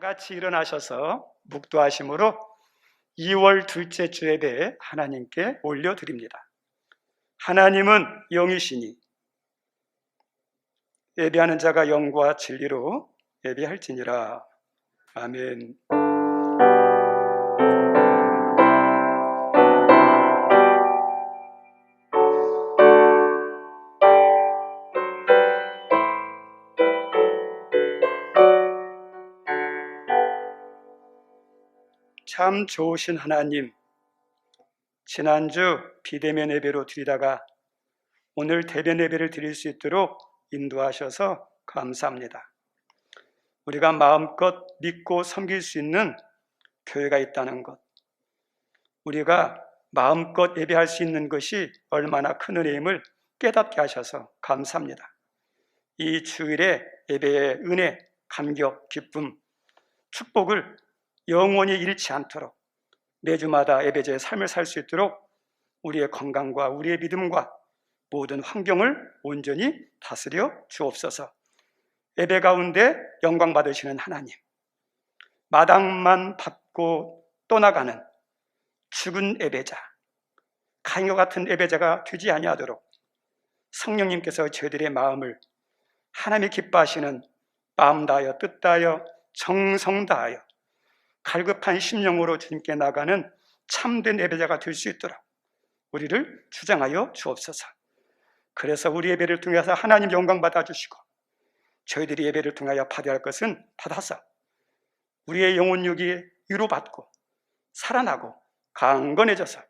같이 일어나셔서 묵도하심으로 2월 둘째 주 예배 하나님께 올려드립니다. 하나님은 영이시니 예배하는 자가 영과 진리로 예배할지니라. 아멘. 참 좋으신 하나님, 지난주 비대면 예배로 드리다가 오늘 대면 예배를 드릴 수 있도록 인도하셔서 감사합니다. 우리가 마음껏 믿고 섬길 수 있는 교회가 있다는 것, 우리가 마음껏 예배할 수 있는 것이 얼마나 큰 은혜임을 깨닫게 하셔서 감사합니다. 이 주일의 예배의 은혜, 감격, 기쁨, 축복을 영원히 잃지 않도록 매주마다 예배자의 삶을 살 수 있도록 우리의 건강과 우리의 믿음과 모든 환경을 온전히 다스려 주옵소서. 예배 가운데 영광 받으시는 하나님, 마당만 밟고 떠나가는 죽은 예배자, 가인과 같은 예배자가 되지 아니하도록 성령님께서 저희들의 마음을 하나님이 기뻐하시는 마음 다하여 뜻 다하여 정성 다하여 갈급한 심령으로 주님께 나가는 참된 예배자가 될 수 있도록 우리를 주장하여 주옵소서. 그래서 우리 예배를 통해서 하나님 영광 받아주시고 저희들이 예배를 통하여 받아야 할 것은 받아서 우리의 영혼육이 위로받고 살아나고 강건해져서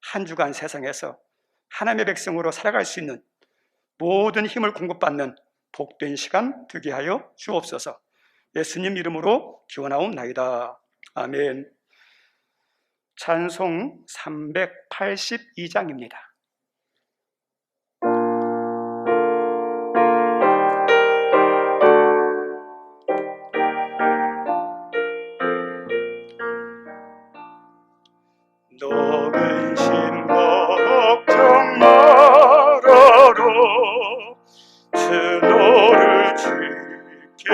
한 주간 세상에서 하나님의 백성으로 살아갈 수 있는 모든 힘을 공급받는 복된 시간 되게 하여 주옵소서. 예수님 이름으로 기원하옵나이다. 아멘. 찬송 382장입니다. 너 근심 걱정 말아라, 주 너를 지키리.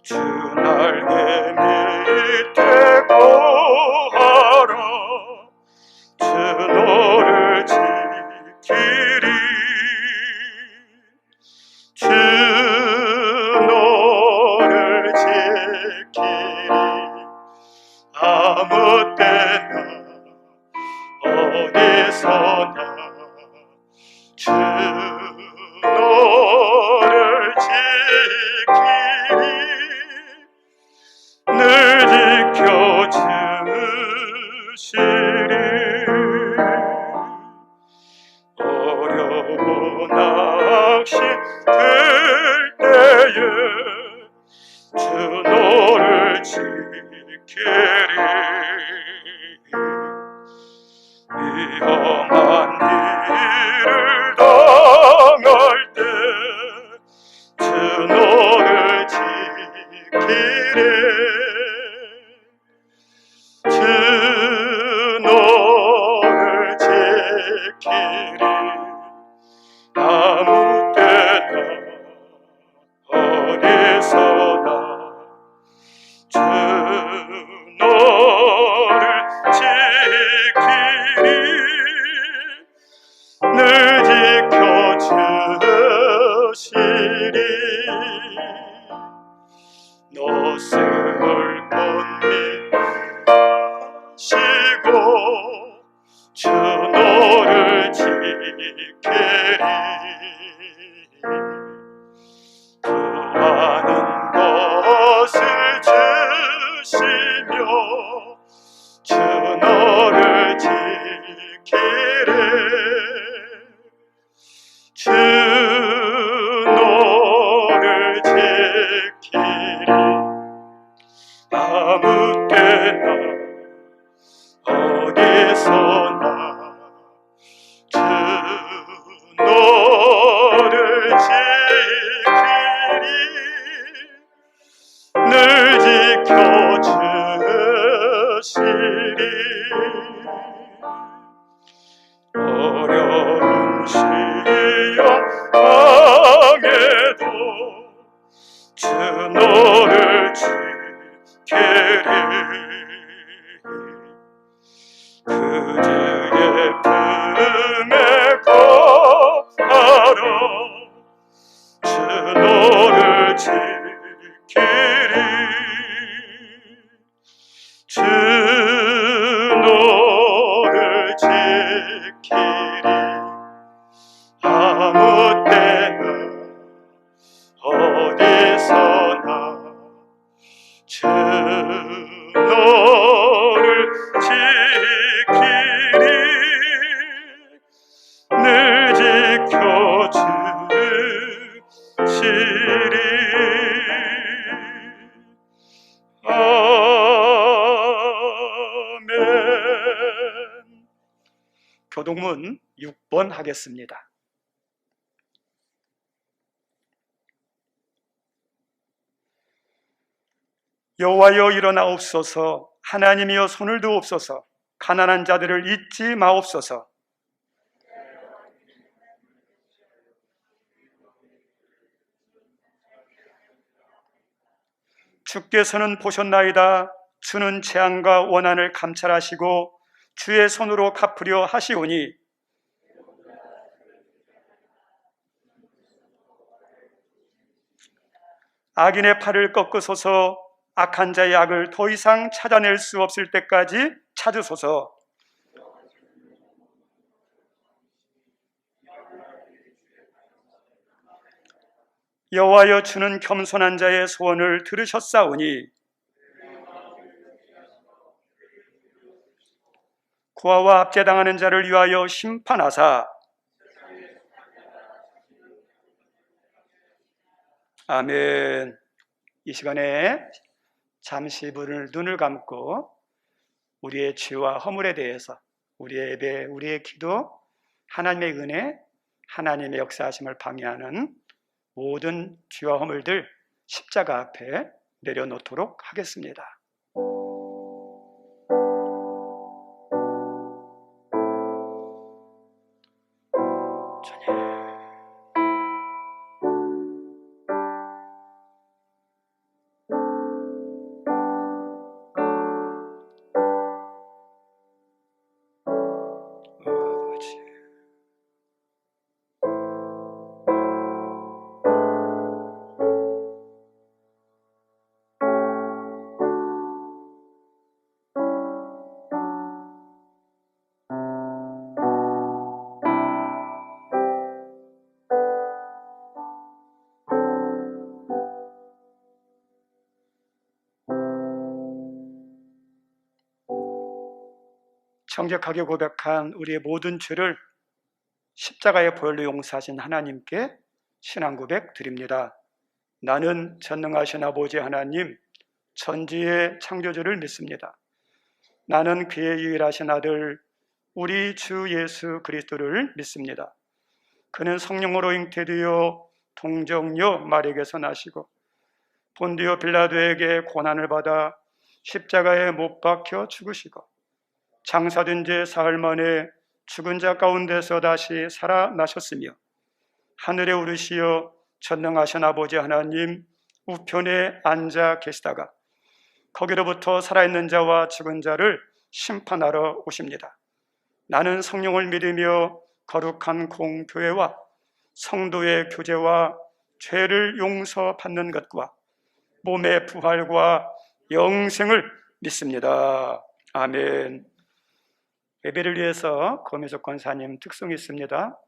주 날개 밑에 거하라, 주 너를 지키리. 주 너를 지키리. 아무 때나 어디서나 주 너를 지키리. 늘 지켜주시리. 어려운 낚시 들 때에 주 너를 지키리. 위험한 일을 당할 때 주 너를 지키리. 주 너를 지키리. 아무 때나 어디서나 주 너를 지키리. 늘 지켜주시리. 너 세월 건미시고 주 너를 지키리. 구하는 것을 주시며 주 너를 지키리. 주 너를 지키리. 아무 때나 어디서나 주 너를 지키리. 늘 지켜주시리. 어려운 시험 당해도 주 너를 지키리. 그 주의 품에 거하라. 주 너를 지키리. 주 너를 지키리. 아무 때나 어디서나 주 너를 지키리. 늘 지켜주시리. 아멘. 교동문 6번 하겠습니다. 여호와여 일어나옵소서. 하나님이여 손을 드옵소서. 가난한 자들을 잊지 마옵소서. 주께서는 보셨나이다. 주는 재앙과 원한을 감찰하시고 주의 손으로 갚으려 하시오니 악인의 팔을 꺾으소서. 악한 자의 악을 더 이상 찾아낼 수 없을 때까지 찾으소서. 여호와여 주는 겸손한 자의 소원을 들으셨사오니 고아와 압제당하는 자를 위하여 심판하사. 아멘. 이 시간에 잠시 눈을 감고 우리의 죄와 허물에 대해서 우리의 예배, 우리의 기도, 하나님의 은혜, 하나님의 역사하심을 방해하는 모든 죄와 허물들 십자가 앞에 내려놓도록 하겠습니다. 정직하게 고백한 우리의 모든 죄를 십자가의 보혈로 용서하신 하나님께 신앙 고백 드립니다. 나는 전능하신 아버지 하나님, 천지의 창조주를 믿습니다. 나는 그의 유일하신 아들 우리 주 예수 그리스도를 믿습니다. 그는 성령으로 잉태되어 동정녀 마리아에게서 나시고 본디오 빌라도에게 고난을 받아 십자가에 못 박혀 죽으시고 장사된 지 사흘 만에 죽은 자 가운데서 다시 살아나셨으며 하늘에 오르시어 전능하신 아버지 하나님 우편에 앉아 계시다가 거기로부터 살아있는 자와 죽은 자를 심판하러 오십니다. 나는 성령을 믿으며 거룩한 공교회와 성도의 교제와 죄를 용서받는 것과 몸의 부활과 영생을 믿습니다. 아멘. 예배를 위해서 고미숙 권사님 특송이 있습니다.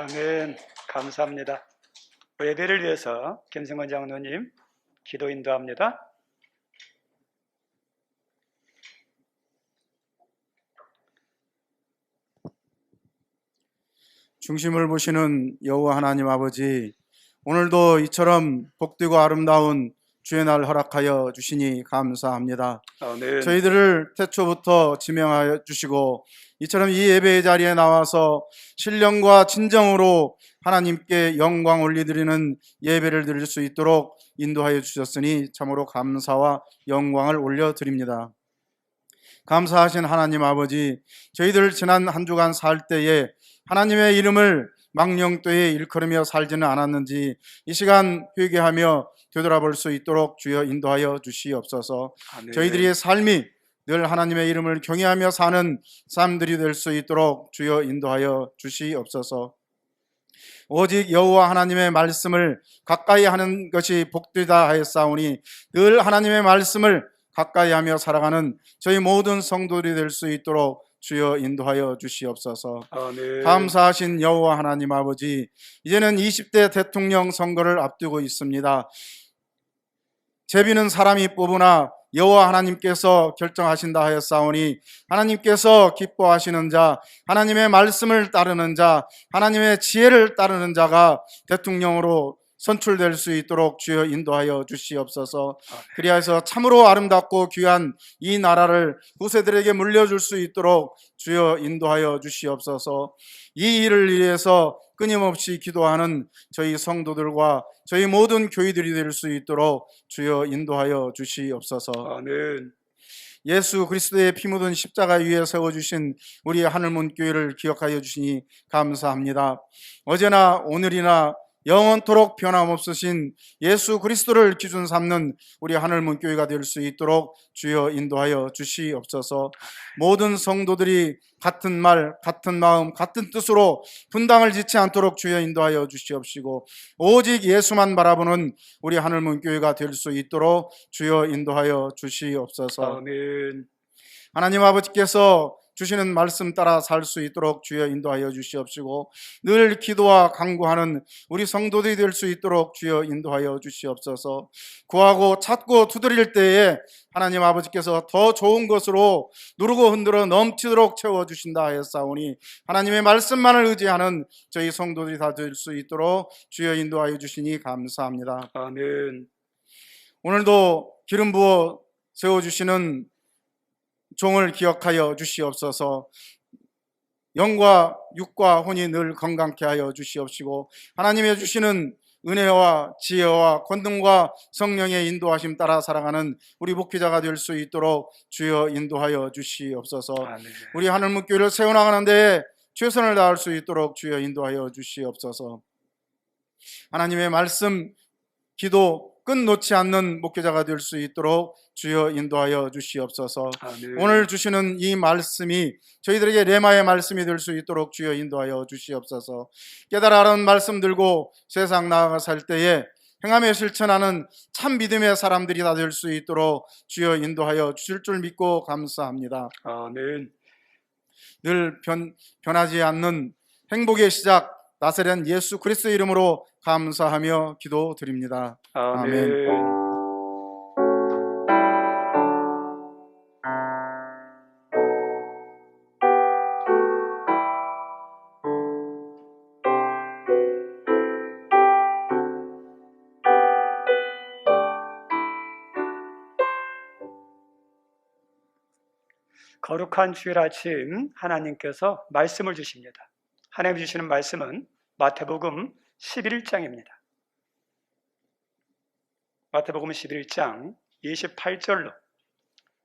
아멘. 감사합니다. 예배를 위해서 김승원 장로님 기도 인도합니다. 중심을 보시는 여호와 하나님 아버지, 오늘도 이처럼 복되고 아름다운 주의 날 허락하여 주시니 감사합니다. 아멘. 저희들을 태초부터 지명하여 주시고 이처럼 이 예배의 자리에 나와서 신령과 진정으로 하나님께 영광 올리드리는 예배를 드릴 수 있도록 인도하여 주셨으니 참으로 감사와 영광을 올려드립니다. 감사하신 하나님 아버지, 저희들 지난 한 주간 살 때에 하나님의 이름을 망령되이 일컬으며 살지는 않았는지 이 시간 회개하며 되돌아볼 수 있도록 주여 인도하여 주시옵소서. 아멘. 저희들의 삶이 늘 하나님의 이름을 경외하며 사는 삶들이 될 수 있도록 주여 인도하여 주시옵소서. 오직 여호와 하나님의 말씀을 가까이 하는 것이 복되다 하였사오니 늘 하나님의 말씀을 가까이 하며 살아가는 저희 모든 성도들이 될 수 있도록 주여 인도하여 주시옵소서. 아멘. 감사하신 여호와 하나님 아버지, 이제는 20대 대통령 선거를 앞두고 있습니다. 제비는 사람이 뽑으나 여호와 하나님께서 결정하신다 하였사오니 하나님께서 기뻐하시는 자, 하나님의 말씀을 따르는 자, 하나님의 지혜를 따르는 자가 대통령으로 선출될 수 있도록 주여 인도하여 주시옵소서. 그리하여서 참으로 아름답고 귀한 이 나라를 후세들에게 물려줄 수 있도록 주여 인도하여 주시옵소서. 이 일을 위해서 끊임없이 기도하는 저희 성도들과 저희 모든 교회들이 될 수 있도록 주여 인도하여 주시옵소서. 아멘. 예수 그리스도의 피 묻은 십자가 위에 세워주신 우리 하늘문 교회를 기억하여 주시니 감사합니다. 어제나 오늘이나 영원토록 변함없으신 예수 그리스도를 기준 삼는 우리 하늘문 교회가 될 수 있도록 주여 인도하여 주시옵소서. 모든 성도들이 같은 말, 같은 마음, 같은 뜻으로 분당을 짓지 않도록 주여 인도하여 주시옵시고 오직 예수만 바라보는 우리 하늘문 교회가 될 수 있도록 주여 인도하여 주시옵소서. 아멘. 하나님 아버지께서 주시는 말씀 따라 살 수 있도록 주여 인도하여 주시옵시고 늘 기도와 간구하는 우리 성도들이 될 수 있도록 주여 인도하여 주시옵소서. 구하고 찾고 두드릴 때에 하나님 아버지께서 더 좋은 것으로 누르고 흔들어 넘치도록 채워주신다 하였사오니 하나님의 말씀만을 의지하는 저희 성도들이 다 될 수 있도록 주여 인도하여 주시니 감사합니다. 아멘. 오늘도 기름 부어 세워주시는 종을 기억하여 주시옵소서. 영과 육과 혼이 늘 건강케 하여 주시옵시고 하나님의 주시는 은혜와 지혜와 권능과 성령의 인도하심 따라 살아가는 우리 목회자가 될 수 있도록 주여 인도하여 주시옵소서. 아멘. 우리 하늘문 교회를 세워나가는 데에 최선을 다할 수 있도록 주여 인도하여 주시옵소서. 하나님의 말씀, 기도 끝놓지 않는 목회자가 될 수 있도록 주여 인도하여 주시옵소서. 아멘. 오늘 주시는 이 말씀이 저희들에게 레마의 말씀이 될 수 있도록 주여 인도하여 주시옵소서. 깨달아 알은 말씀 들고 세상 나아가 살 때에 행함에 실천하는 참 믿음의 사람들이 다 될 수 있도록 주여 인도하여 주실 줄 믿고 감사합니다. 아멘. 늘 변하지 않는 행복의 시작 나사렛 예수 그리스도 이름으로 감사하며 기도드립니다. 아멘. 거룩한 주일 아침 하나님께서 말씀을 주십니다. 하나님 주시는 말씀은 마태복음 11장입니다. 마태복음 11장 28절로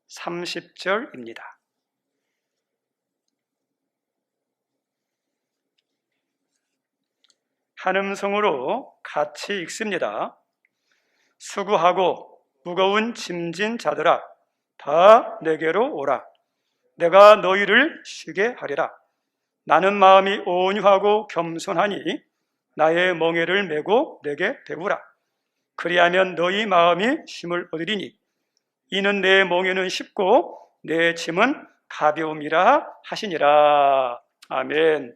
30절입니다. 한음성으로 같이 읽습니다. 수고하고 무거운 짐진 자들아 다 내게로 오라. 내가 너희를 쉬게 하리라. 나는 마음이 온유하고 겸손하니 나의 멍에를 메고 내게 배우라. 그리하면 너희 마음이 쉼을 얻으리니 이는 내 멍에는 쉽고 내 짐은 가벼움이라 하시니라. 아멘.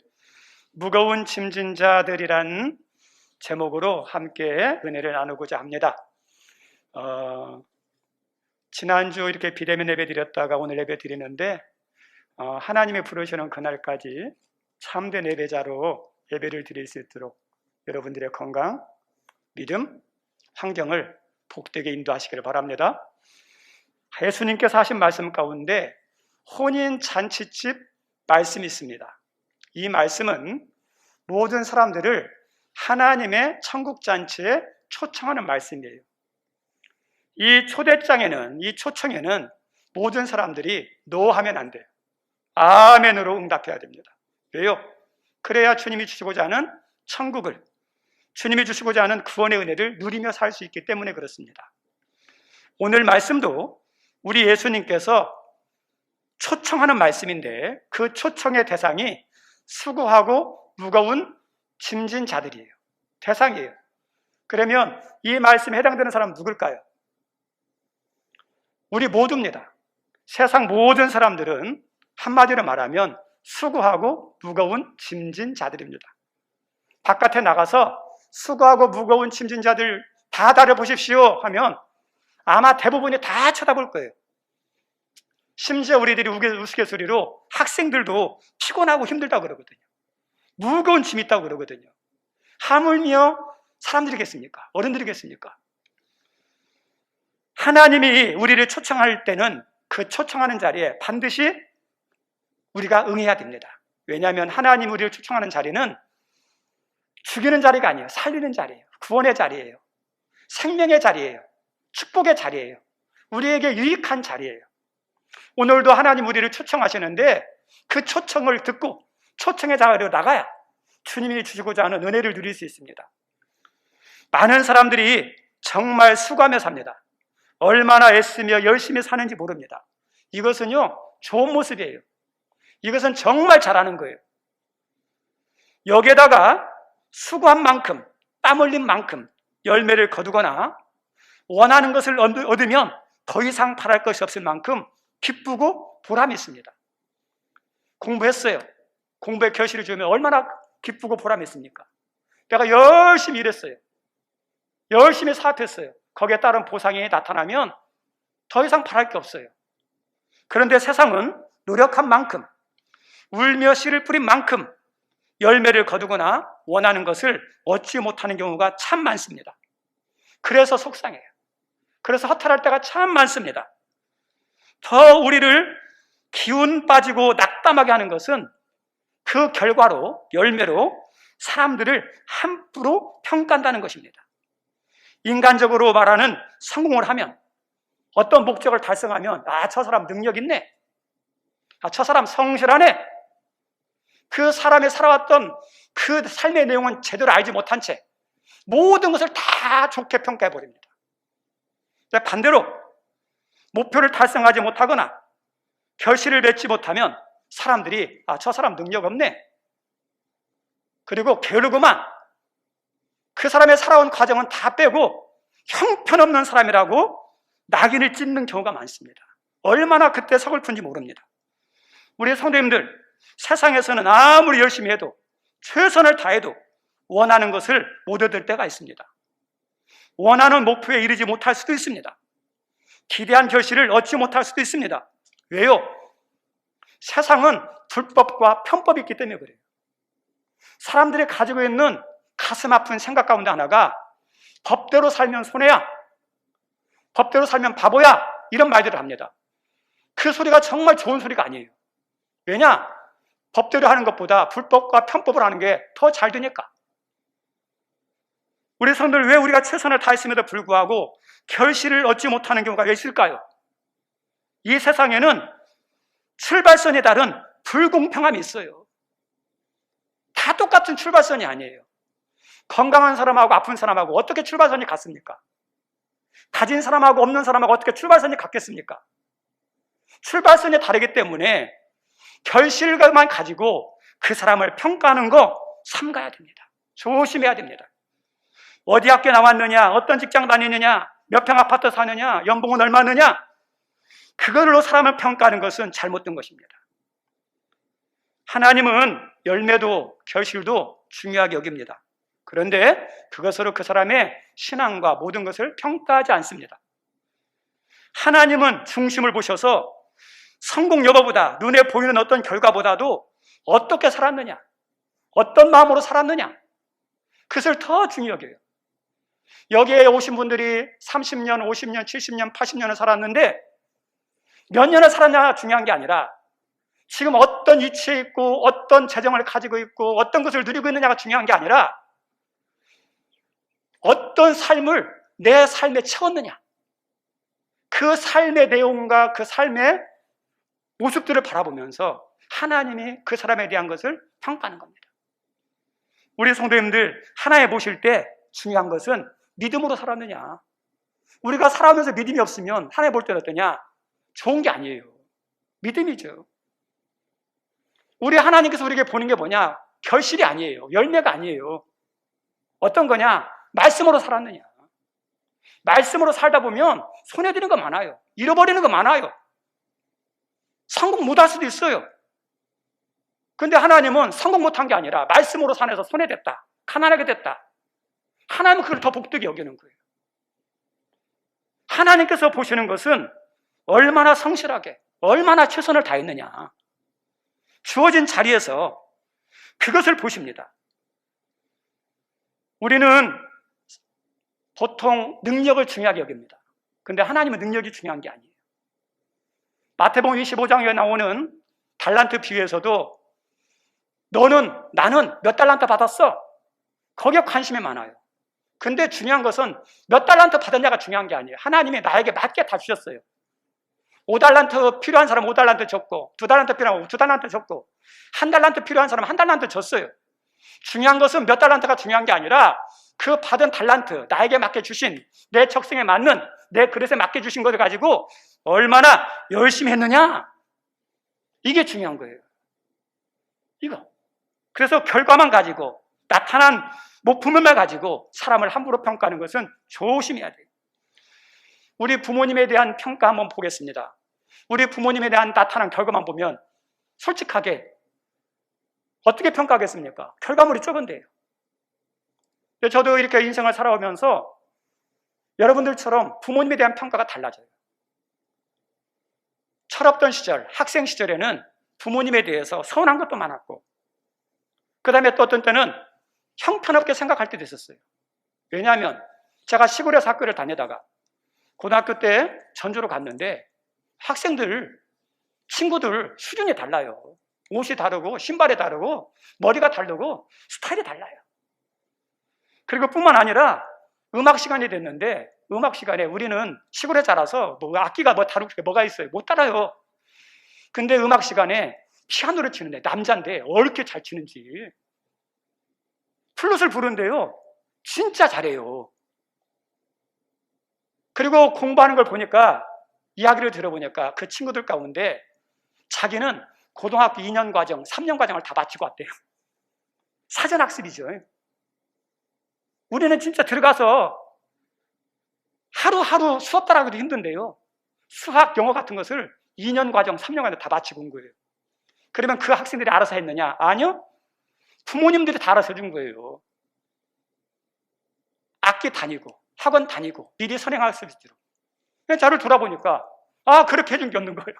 무거운 짐진 자들이란 제목으로 함께 은혜를 나누고자 합니다. 지난주 이렇게 비대면 예배 드렸다가 오늘 예배 드리는데 하나님이 부르시는 그날까지 참된 예배자로 예배를 드릴 수 있도록 여러분들의 건강, 믿음, 환경을 복되게 인도하시기를 바랍니다. 예수님께서 하신 말씀 가운데 혼인잔치집 말씀이 있습니다. 이 말씀은 모든 사람들을 하나님의 천국잔치에 초청하는 말씀이에요. 이 초대장에는, 이 초청에는 모든 사람들이 노하면 안 돼요. 아멘으로 응답해야 됩니다. 왜요? 그래야 주님이 주시고자 하는 천국을, 주님이 주시고자 하는 구원의 은혜를 누리며 살 수 있기 때문에 그렇습니다. 오늘 말씀도 우리 예수님께서 초청하는 말씀인데 그 초청의 대상이 수고하고 무거운 짐진 자들이에요. 대상이에요. 그러면 이 말씀에 해당되는 사람은 누굴까요? 우리 모두입니다. 세상 모든 사람들은 한마디로 말하면 수고하고 무거운 짐진 자들입니다. 바깥에 나가서 수고하고 무거운 짐진 자들 다 다려보십시오 하면 아마 대부분이 다 쳐다볼 거예요. 심지어 우리들이 우스갯소리로 학생들도 피곤하고 힘들다고 그러거든요. 무거운 짐이 있다고 그러거든요. 하물며 사람들이겠습니까? 어른들이겠습니까? 하나님이 우리를 초청할 때는 그 초청하는 자리에 반드시 우리가 응해야 됩니다. 왜냐하면 하나님 우리를 초청하는 자리는 죽이는 자리가 아니에요. 살리는 자리예요. 구원의 자리예요. 생명의 자리예요. 축복의 자리예요. 우리에게 유익한 자리예요. 오늘도 하나님 우리를 초청하시는데 그 초청을 듣고 초청의 자리로 나가야 주님이 주시고자 하는 은혜를 누릴 수 있습니다. 많은 사람들이 정말 수고하며 삽니다. 얼마나 애쓰며 열심히 사는지 모릅니다. 이것은요, 좋은 모습이에요. 이것은 정말 잘하는 거예요. 여기에다가 수고한 만큼, 땀 흘린 만큼 열매를 거두거나 원하는 것을 얻으면 더 이상 바랄 것이 없을 만큼 기쁘고 보람이 있습니다. 공부했어요. 공부에 결실을 주면 얼마나 기쁘고 보람이 있습니까? 내가 열심히 일했어요. 열심히 사업했어요. 거기에 따른 보상이 나타나면 더 이상 바랄 게 없어요. 그런데 세상은 노력한 만큼, 울며 씨를 뿌린 만큼 열매를 거두거나 원하는 것을 얻지 못하는 경우가 참 많습니다. 그래서 속상해요. 그래서 허탈할 때가 참 많습니다. 더 우리를 기운 빠지고 낙담하게 하는 것은 그 결과로, 열매로 사람들을 함부로 평가한다는 것입니다. 인간적으로 말하는 성공을 하면, 어떤 목적을 달성하면 저 사람 능력 있네, 저 사람 성실하네, 그 사람이 살아왔던 그 삶의 내용은 제대로 알지 못한 채 모든 것을 다 좋게 평가해버립니다. 반대로 목표를 달성하지 못하거나 결실을 맺지 못하면 사람들이 저 사람 능력 없네, 그리고 게으르구만, 그 사람의 살아온 과정은 다 빼고 형편없는 사람이라고 낙인을 찍는 경우가 많습니다. 얼마나 그때 서글픈지 모릅니다. 우리 성도님들, 세상에서는 아무리 열심히 해도, 최선을 다해도 원하는 것을 못 얻을 때가 있습니다. 원하는 목표에 이르지 못할 수도 있습니다. 기대한 결실을 얻지 못할 수도 있습니다. 왜요? 세상은 불법과 편법이 있기 때문에 그래요. 사람들이 가지고 있는 가슴 아픈 생각 가운데 하나가 법대로 살면 손해야, 법대로 살면 바보야, 이런 말들을 합니다. 그 소리가 정말 좋은 소리가 아니에요. 왜냐? 법대로 하는 것보다 불법과 편법을 하는 게 더 잘 되니까. 우리 성도들, 왜 우리가 최선을 다했음에도 불구하고 결실을 얻지 못하는 경우가 왜 있을까요? 이 세상에는 출발선에 따른 불공평함이 있어요. 다 똑같은 출발선이 아니에요. 건강한 사람하고 아픈 사람하고 어떻게 출발선이 같습니까? 가진 사람하고 없는 사람하고 어떻게 출발선이 같겠습니까? 출발선이 다르기 때문에 결실만 가지고 그 사람을 평가하는 거 삼가야 됩니다. 조심해야 됩니다. 어디 학교 나왔느냐, 어떤 직장 다니느냐, 몇 평 아파트 사느냐, 연봉은 얼마느냐, 그걸로 사람을 평가하는 것은 잘못된 것입니다. 하나님은 열매도 결실도 중요하게 여깁니다. 그런데 그것으로 그 사람의 신앙과 모든 것을 평가하지 않습니다. 하나님은 중심을 보셔서 성공 여부보다, 눈에 보이는 어떤 결과보다도 어떻게 살았느냐, 어떤 마음으로 살았느냐, 그것을 더 중요하게 해요. 여기에 오신 분들이 30년, 50년, 70년, 80년을 살았는데 몇 년을 살았냐가 중요한 게 아니라 지금 어떤 위치에 있고 어떤 재정을 가지고 있고 어떤 것을 누리고 있느냐가 중요한 게 아니라 어떤 삶을 내 삶에 채웠느냐, 그 삶의 내용과 그 삶의 모습들을 바라보면서 하나님이 그 사람에 대한 것을 평가하는 겁니다. 우리 성도님들 하나님 보실 때 중요한 것은 믿음으로 살았느냐. 우리가 살아오면서 믿음이 없으면 하나님 볼 때는 어떠냐? 좋은 게 아니에요. 믿음이죠. 우리 하나님께서 우리에게 보는 게 뭐냐? 결실이 아니에요. 열매가 아니에요. 어떤 거냐? 말씀으로 살았느냐. 말씀으로 살다 보면 손해드는 거 많아요. 잃어버리는 거 많아요. 성공 못할 수도 있어요. 근데 하나님은 성공 못한 게 아니라 말씀으로 산에서 손해됐다, 가난하게 됐다, 하나님은 그걸 더 복되게 여기는 거예요. 하나님께서 보시는 것은 얼마나 성실하게, 얼마나 최선을 다했느냐, 주어진 자리에서 그것을 보십니다. 우리는 보통 능력을 중요하게 여깁니다. 근데 하나님은 능력이 중요한 게 아니에요. 마태복음 25장에 나오는 달란트 비유에서도 너는, 나는 몇 달란트 받았어? 거기에 관심이 많아요. 근데 중요한 것은 몇 달란트 받았냐가 중요한 게 아니에요. 하나님이 나에게 맞게 다 주셨어요. 5달란트 필요한 사람 5달란트 줬고, 2달란트 필요한 사람 2달란트 줬고, 1달란트 필요한 사람 1달란트 줬어요. 중요한 것은 몇 달란트가 중요한 게 아니라 그 받은 달란트, 나에게 맡겨 주신, 내 적성에 맞는, 내 그릇에 맡겨 주신 것을 가지고 얼마나 열심히 했느냐, 이게 중요한 거예요. 이거. 그래서 결과만 가지고, 나타난 목표물만 가지고 사람을 함부로 평가하는 것은 조심해야 돼요. 우리 부모님에 대한 평가 한번 보겠습니다. 우리 부모님에 대한 나타난 결과만 보면 솔직하게 어떻게 평가하겠습니까? 결과물이 적은데요. 저도 이렇게 인생을 살아오면서 여러분들처럼 부모님에 대한 평가가 달라져요. 철없던 시절, 학생 시절에는 부모님에 대해서 서운한 것도 많았고, 그 다음에 또 어떤 때는 형편없게 생각할 때도 있었어요. 왜냐하면 제가 시골에서 학교를 다니다가 고등학교 때 전주로 갔는데 학생들, 친구들 수준이 달라요. 옷이 다르고 신발이 다르고 머리가 다르고 스타일이 달라요. 그리고 뿐만 아니라 음악 시간이 됐는데 음악 시간에 우리는 시골에 자라서 뭐 악기가 뭐 다룰 게 뭐가 있어요? 못 따라요. 근데 음악 시간에 피아노를 치는데 남자인데 어렵게 잘 치는지, 플룻을 부르는데요 진짜 잘해요. 그리고 공부하는 걸 보니까, 이야기를 들어보니까 그 친구들 가운데 자기는 고등학교 2년 과정, 3년 과정을 다 마치고 왔대요. 사전학습이죠. 우리는 진짜 들어가서 하루하루 수업 따라하기도 힘든데요, 수학, 영어 같은 것을 2년 과정, 3년 과정 다 마치고 온 거예요. 그러면 그 학생들이 알아서 했느냐? 아니요. 부모님들이 다 알아서 해준 거예요. 악기 다니고 학원 다니고 미리 선행할 수 있도록. 저를 돌아보니까 그렇게 해준 게 없는 거예요.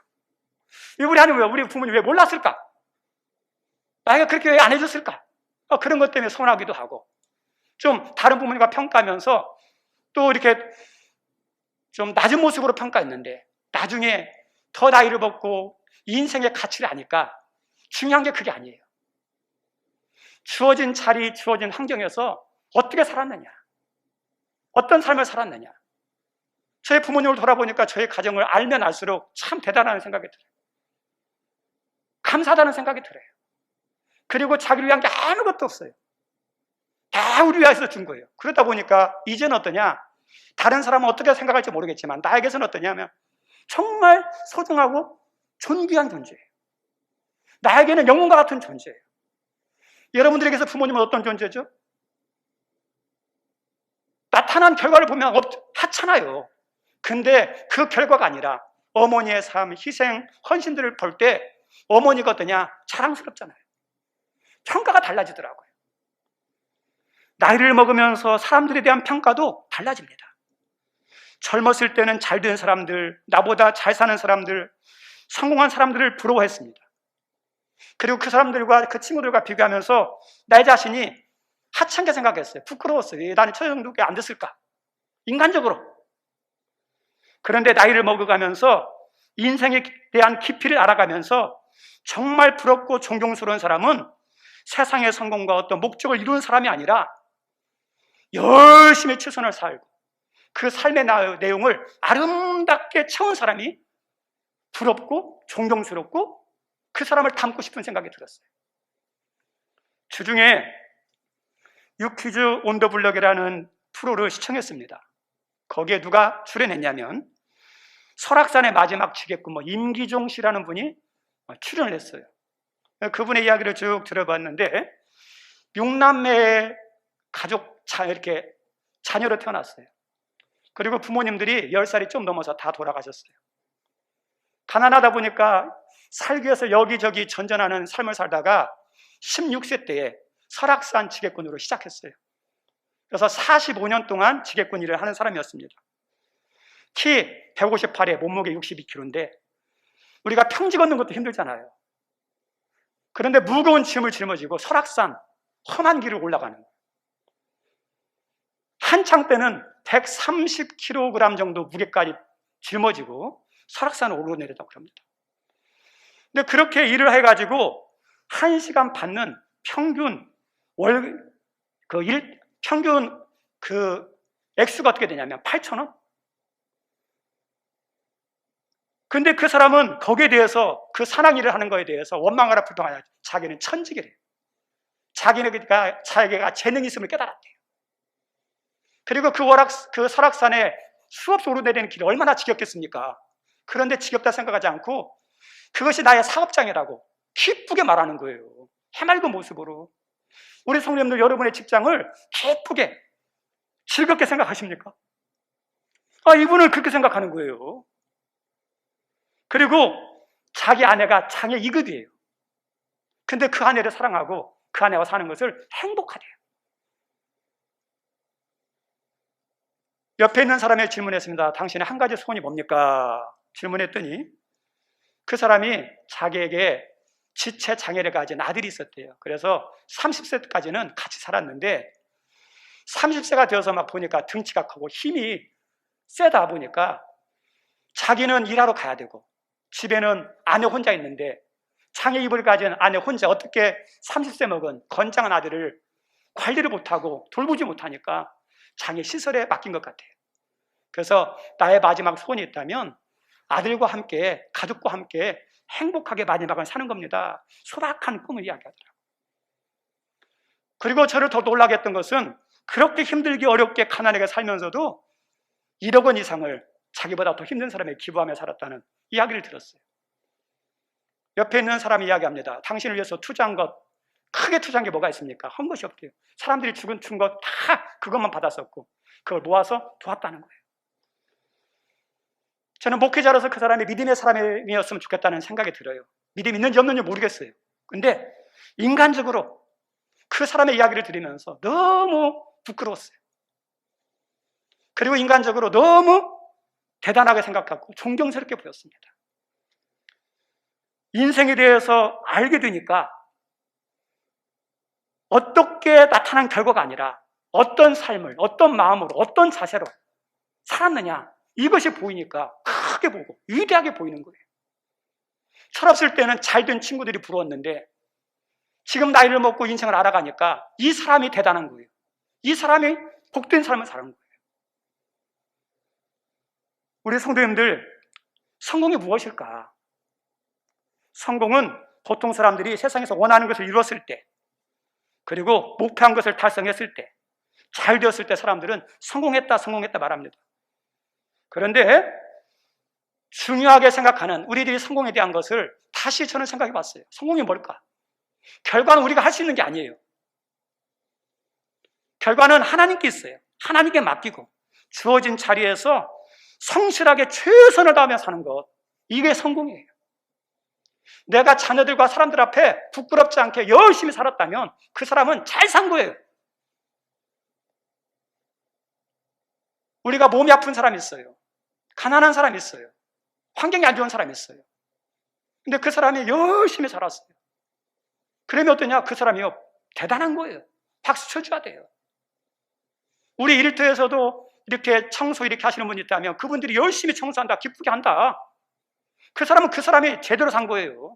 우리 하나님, 우리 부모님 왜 몰랐을까? 나이가 그렇게 왜 안 해줬을까? 그런 것 때문에 서운하기도 하고, 좀 다른 부모님과 평가하면서 또 이렇게 좀 낮은 모습으로 평가했는데 나중에 더 나이를 먹고 인생의 가치를 아니까 중요한 게 그게 아니에요. 주어진 자리, 주어진 환경에서 어떻게 살았느냐, 어떤 삶을 살았느냐. 저희 부모님을 돌아보니까 저희 가정을 알면 알수록 참 대단하다는 생각이 들어요. 감사하다는 생각이 들어요. 그리고 자기를 위한 게 아무것도 없어요. 다 우리 위해서 준 거예요. 그러다 보니까 이제는 어떠냐, 다른 사람은 어떻게 생각할지 모르겠지만 나에게서는 어떠냐면 정말 소중하고 존귀한 존재예요. 나에게는 영혼과 같은 존재예요. 여러분들에게서 부모님은 어떤 존재죠? 나타난 결과를 보면 하찮아요. 근데 그 결과가 아니라 어머니의 삶, 희생, 헌신들을 볼 때 어머니가 어떠냐? 자랑스럽잖아요. 평가가 달라지더라고요. 나이를 먹으면서 사람들에 대한 평가도 달라집니다. 젊었을 때는 잘된 사람들, 나보다 잘 사는 사람들, 성공한 사람들을 부러워했습니다. 그리고 그 사람들과 그 친구들과 비교하면서 내 자신이 하찮게 생각했어요. 부끄러웠어요. 왜 나는 저 정도밖에 안 됐을까? 인간적으로. 그런데 나이를 먹어가면서 인생에 대한 깊이를 알아가면서 정말 부럽고 존경스러운 사람은 세상의 성공과 어떤 목적을 이루는 사람이 아니라 열심히 최선을 살고 그 삶의 내용을 아름답게 채운 사람이 부럽고 존경스럽고 그 사람을 닮고 싶은 생각이 들었어요. 주중에 유퀴즈 온 더 블럭이라는 프로를 시청했습니다. 거기에 누가 출연했냐면 설악산의 마지막 지게꾼 임기종 씨라는 분이 출연을 했어요. 그분의 이야기를 쭉 들어봤는데 6남매의 가족 이렇게 자녀로 태어났어요. 그리고 부모님들이 10살이 좀 넘어서 다 돌아가셨어요. 가난하다 보니까 살기 위해서 여기저기 전전하는 삶을 살다가 16세 때에 설악산 지게꾼으로 시작했어요. 그래서 45년 동안 지게꾼 일을 하는 사람이었습니다. 키 158에 몸무게 62kg인데 우리가 평지 걷는 것도 힘들잖아요. 그런데 무거운 짐을 짊어지고 설악산 험한 길을 올라가는 거예요. 한창 때는 130kg 정도 무게까지 짊어지고 설악산을 오르내렸다고 합니다. 근데 그렇게 일을 해가지고 1시간 받는 평균 액수가 어떻게 되냐면 8,000원? 근데 그 사람은 거기에 대해서 그 산악 일을 하는 거에 대해서 원망하라 불평하냐. 자기는 천직이래요. 자기가 재능이 있음을 깨달았대요. 그리고 그 설악산에 수없이 오르내리는 길이 얼마나 지겹겠습니까? 그런데 지겹다 생각하지 않고 그것이 나의 사업장이라고 기쁘게 말하는 거예요. 해맑은 모습으로. 우리 성도님들 여러분의 직장을 기쁘게 즐겁게 생각하십니까? 이분은 그렇게 생각하는 거예요. 그리고 자기 아내가 장애 2급이에요. 근데 그 아내를 사랑하고 그 아내와 사는 것을 행복하대요. 옆에 있는 사람의 질문했습니다. 당신의 한 가지 소원이 뭡니까? 질문했더니 그 사람이 자기에게 지체 장애를 가진 아들이 있었대요. 그래서 30세까지는 같이 살았는데 30세가 되어서 막 보니까 등치가 크고 힘이 세다 보니까 자기는 일하러 가야 되고 집에는 아내 혼자 있는데 장애 입을 가진 아내 혼자 어떻게 30세 먹은 건장한 아들을 관리를 못하고 돌보지 못하니까 장애 시설에 맡긴 것 같아요. 그래서 나의 마지막 소원이 있다면 아들과 함께 가족과 함께 행복하게 마지막을 사는 겁니다. 소박한 꿈을 이야기하더라고요. 그리고 저를 더 놀라게 했던 것은 그렇게 힘들게 어렵게 가난하게 살면서도 1억 원 이상을 자기보다 더 힘든 사람에게 기부하며 살았다는 이야기를 들었어요. 옆에 있는 사람이 이야기합니다. 당신을 위해서 투자한 것, 크게 투자한 게 뭐가 있습니까? 한 것이 없대요. 사람들이 준 것 다 그것만 받았었고 그걸 모아서 도왔다는 거예요. 저는 목회자로서 그 사람이 믿음의 사람이었으면 좋겠다는 생각이 들어요. 믿음 있는지 없는지 모르겠어요. 근데 인간적으로 그 사람의 이야기를 들으면서 너무 부끄러웠어요. 그리고 인간적으로 너무 대단하게 생각하고 존경스럽게 보였습니다. 인생에 대해서 알게 되니까 어떻게 나타난 결과가 아니라 어떤 삶을, 어떤 마음으로, 어떤 자세로 살았느냐 이것이 보이니까 크게 보고 위대하게 보이는 거예요. 철없을 때는 잘된 친구들이 부러웠는데 지금 나이를 먹고 인생을 알아가니까 이 사람이 대단한 거예요. 이 사람이 복된 삶을 사는 거예요. 우리 성도님들, 성공이 무엇일까? 성공은 보통 사람들이 세상에서 원하는 것을 이루었을 때, 그리고 목표한 것을 달성했을 때, 잘 되었을 때 사람들은 성공했다 말합니다. 그런데 중요하게 생각하는 우리들이 성공에 대한 것을 다시 저는 생각해 봤어요. 성공이 뭘까? 결과는 우리가 할 수 있는 게 아니에요. 결과는 하나님께 있어요. 하나님께 맡기고 주어진 자리에서 성실하게 최선을 다하며 사는 것, 이게 성공이에요. 내가 자녀들과 사람들 앞에 부끄럽지 않게 열심히 살았다면 그 사람은 잘 산 거예요. 우리가 몸이 아픈 사람이 있어요. 가난한 사람이 있어요. 환경이 안 좋은 사람이 있어요. 근데 그 사람이 열심히 살았어요. 그러면 어떠냐? 그 사람이요, 대단한 거예요. 박수 쳐줘야 돼요. 우리 일터에서도 이렇게 청소 이렇게 하시는 분이 있다면 그분들이 열심히 청소한다, 기쁘게 한다. 그 사람은 그 사람이 제대로 산 거예요.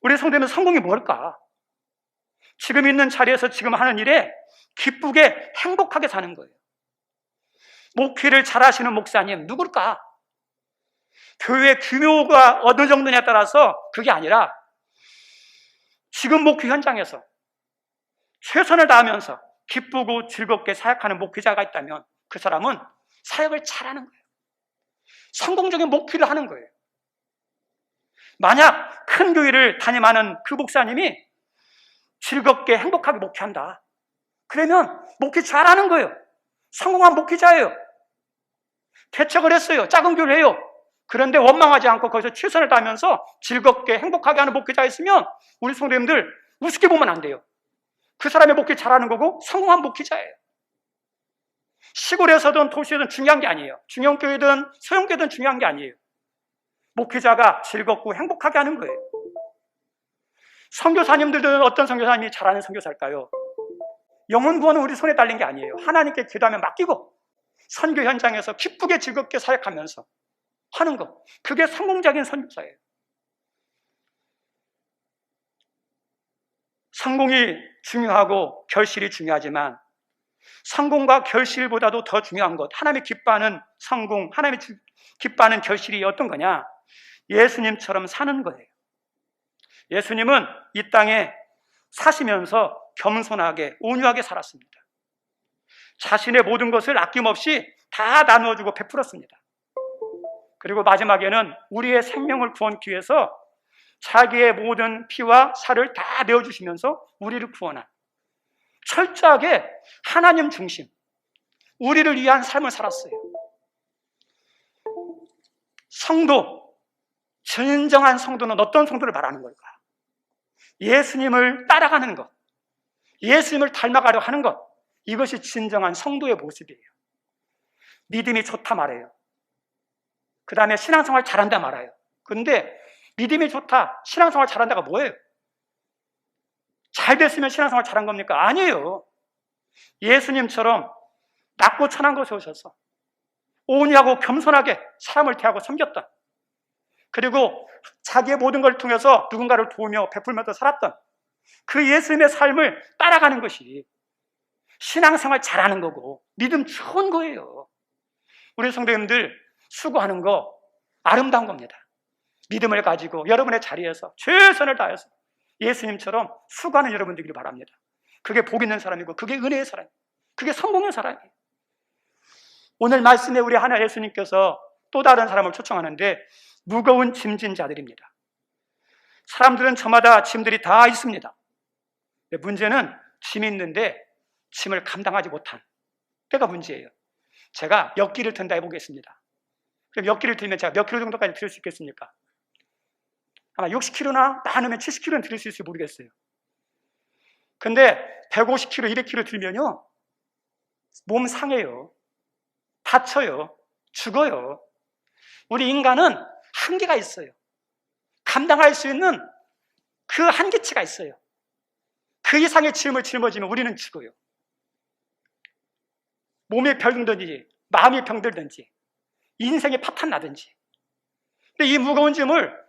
우리 성도는 성공이 뭘까? 지금 있는 자리에서 지금 하는 일에 기쁘게 행복하게 사는 거예요. 목회를 잘하시는 목사님 누굴까? 교회 규모가 어느 정도냐에 따라서 그게 아니라 지금 목회 현장에서 최선을 다하면서 기쁘고 즐겁게 사역하는 목회자가 있다면 그 사람은 사역을 잘하는 거예요. 성공적인 목회를 하는 거예요. 만약 큰 교회를 담임하는 그 목사님이 즐겁게 행복하게 목회한다. 그러면 목회 잘하는 거예요. 성공한 목회자예요. 개척을 했어요. 작은 교회를 해요. 그런데 원망하지 않고 거기서 최선을 다하면서 즐겁게 행복하게 하는 목회자 있으면 우리 성도님들 우습게 보면 안 돼요. 그 사람의 목회 잘하는 거고 성공한 목회자예요. 시골에서든 도시에든 중요한 게 아니에요. 중형교회든 소형교회든 중요한 게 아니에요. 목회자가 즐겁고 행복하게 하는 거예요. 선교사님들은 어떤 선교사님이 잘하는 선교사일까요? 영혼 구원은 우리 손에 달린 게 아니에요. 하나님께 기도하며 맡기고 선교 현장에서 기쁘게 즐겁게 사역하면서 하는 것, 그게 성공적인 선교사예요. 성공이 중요하고 결실이 중요하지만 성공과 결실보다도 더 중요한 것, 하나님이 기뻐하는 성공, 하나님이 기뻐하는 결실이 어떤 거냐? 예수님처럼 사는 거예요. 예수님은 이 땅에 사시면서 겸손하게 온유하게 살았습니다. 자신의 모든 것을 아낌없이 다 나누어주고 베풀었습니다. 그리고 마지막에는 우리의 생명을 구원하기 위해서 자기의 모든 피와 살을 다 내어주시면서 우리를 구원한 철저하게 하나님 중심, 우리를 위한 삶을 살았어요. 성도, 진정한 성도는 어떤 성도를 말하는 걸까? 예수님을 따라가는 것, 예수님을 닮아가려 하는 것, 이것이 진정한 성도의 모습이에요. 믿음이 좋다 말해요. 그 다음에 신앙생활 잘한다 말아요. 그런데 믿음이 좋다, 신앙생활 잘한다가 뭐예요? 잘 됐으면 신앙생활 잘한 겁니까? 아니에요. 예수님처럼 낮고 천한 곳에 오셔서 온유하고 겸손하게 사람을 대하고 섬겼던, 그리고 자기의 모든 걸 통해서 누군가를 도우며 베풀면서 살았던 그 예수님의 삶을 따라가는 것이 신앙생활 잘하는 거고 믿음 좋은 거예요. 우리 성도님들 수고하는 거 아름다운 겁니다. 믿음을 가지고 여러분의 자리에서 최선을 다해서 예수님처럼 수고하는 여러분 되기를 바랍니다. 그게 복 있는 사람이고 그게 은혜의 사람, 그게 성공의 사람이에요. 오늘 말씀에 우리 하나 예수님께서 또 다른 사람을 초청하는데 무거운 짐진 자들입니다. 사람들은 저마다 짐들이 다 있습니다. 문제는 짐이 있는데 짐을 감당하지 못한 때가 문제예요. 제가 몇 끼를 든다 해보겠습니다. 그럼 몇 끼를 들면 제가 몇 킬로 정도까지 들 수 있겠습니까? 아마 60kg나 많으면 70kg는 들 수 있을지 모르겠어요. 근데 150kg, 200kg 들면요 몸 상해요. 다쳐요. 죽어요. 우리 인간은 한계가 있어요. 감당할 수 있는 그 한계치가 있어요. 그 이상의 짐을 짊어지면 우리는 죽어요. 몸이 병들든지 마음이 병들든지 인생이 파탄 나든지. 근데 이 무거운 짐을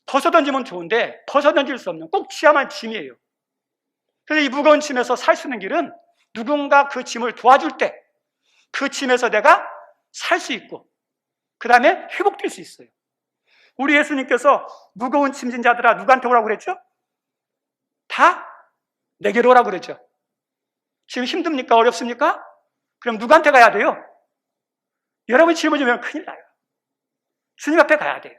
벗어던지면 좋은데 벗어던질 수 없는 꼭 쥐야만 짐이에요. 그래서 이 무거운 짐에서 살 수 있는 길은 누군가 그 짐을 도와줄 때 그 짐에서 내가 살 수 있고 그 다음에 회복될 수 있어요. 우리 예수님께서 무거운 짐진 자들아 누구한테 오라고 그랬죠? 다 내게로 오라고 그랬죠. 지금 힘듭니까? 어렵습니까? 그럼 누구한테 가야 돼요? 여러분이 짊어지면 큰일 나요. 주님 앞에 가야 돼요.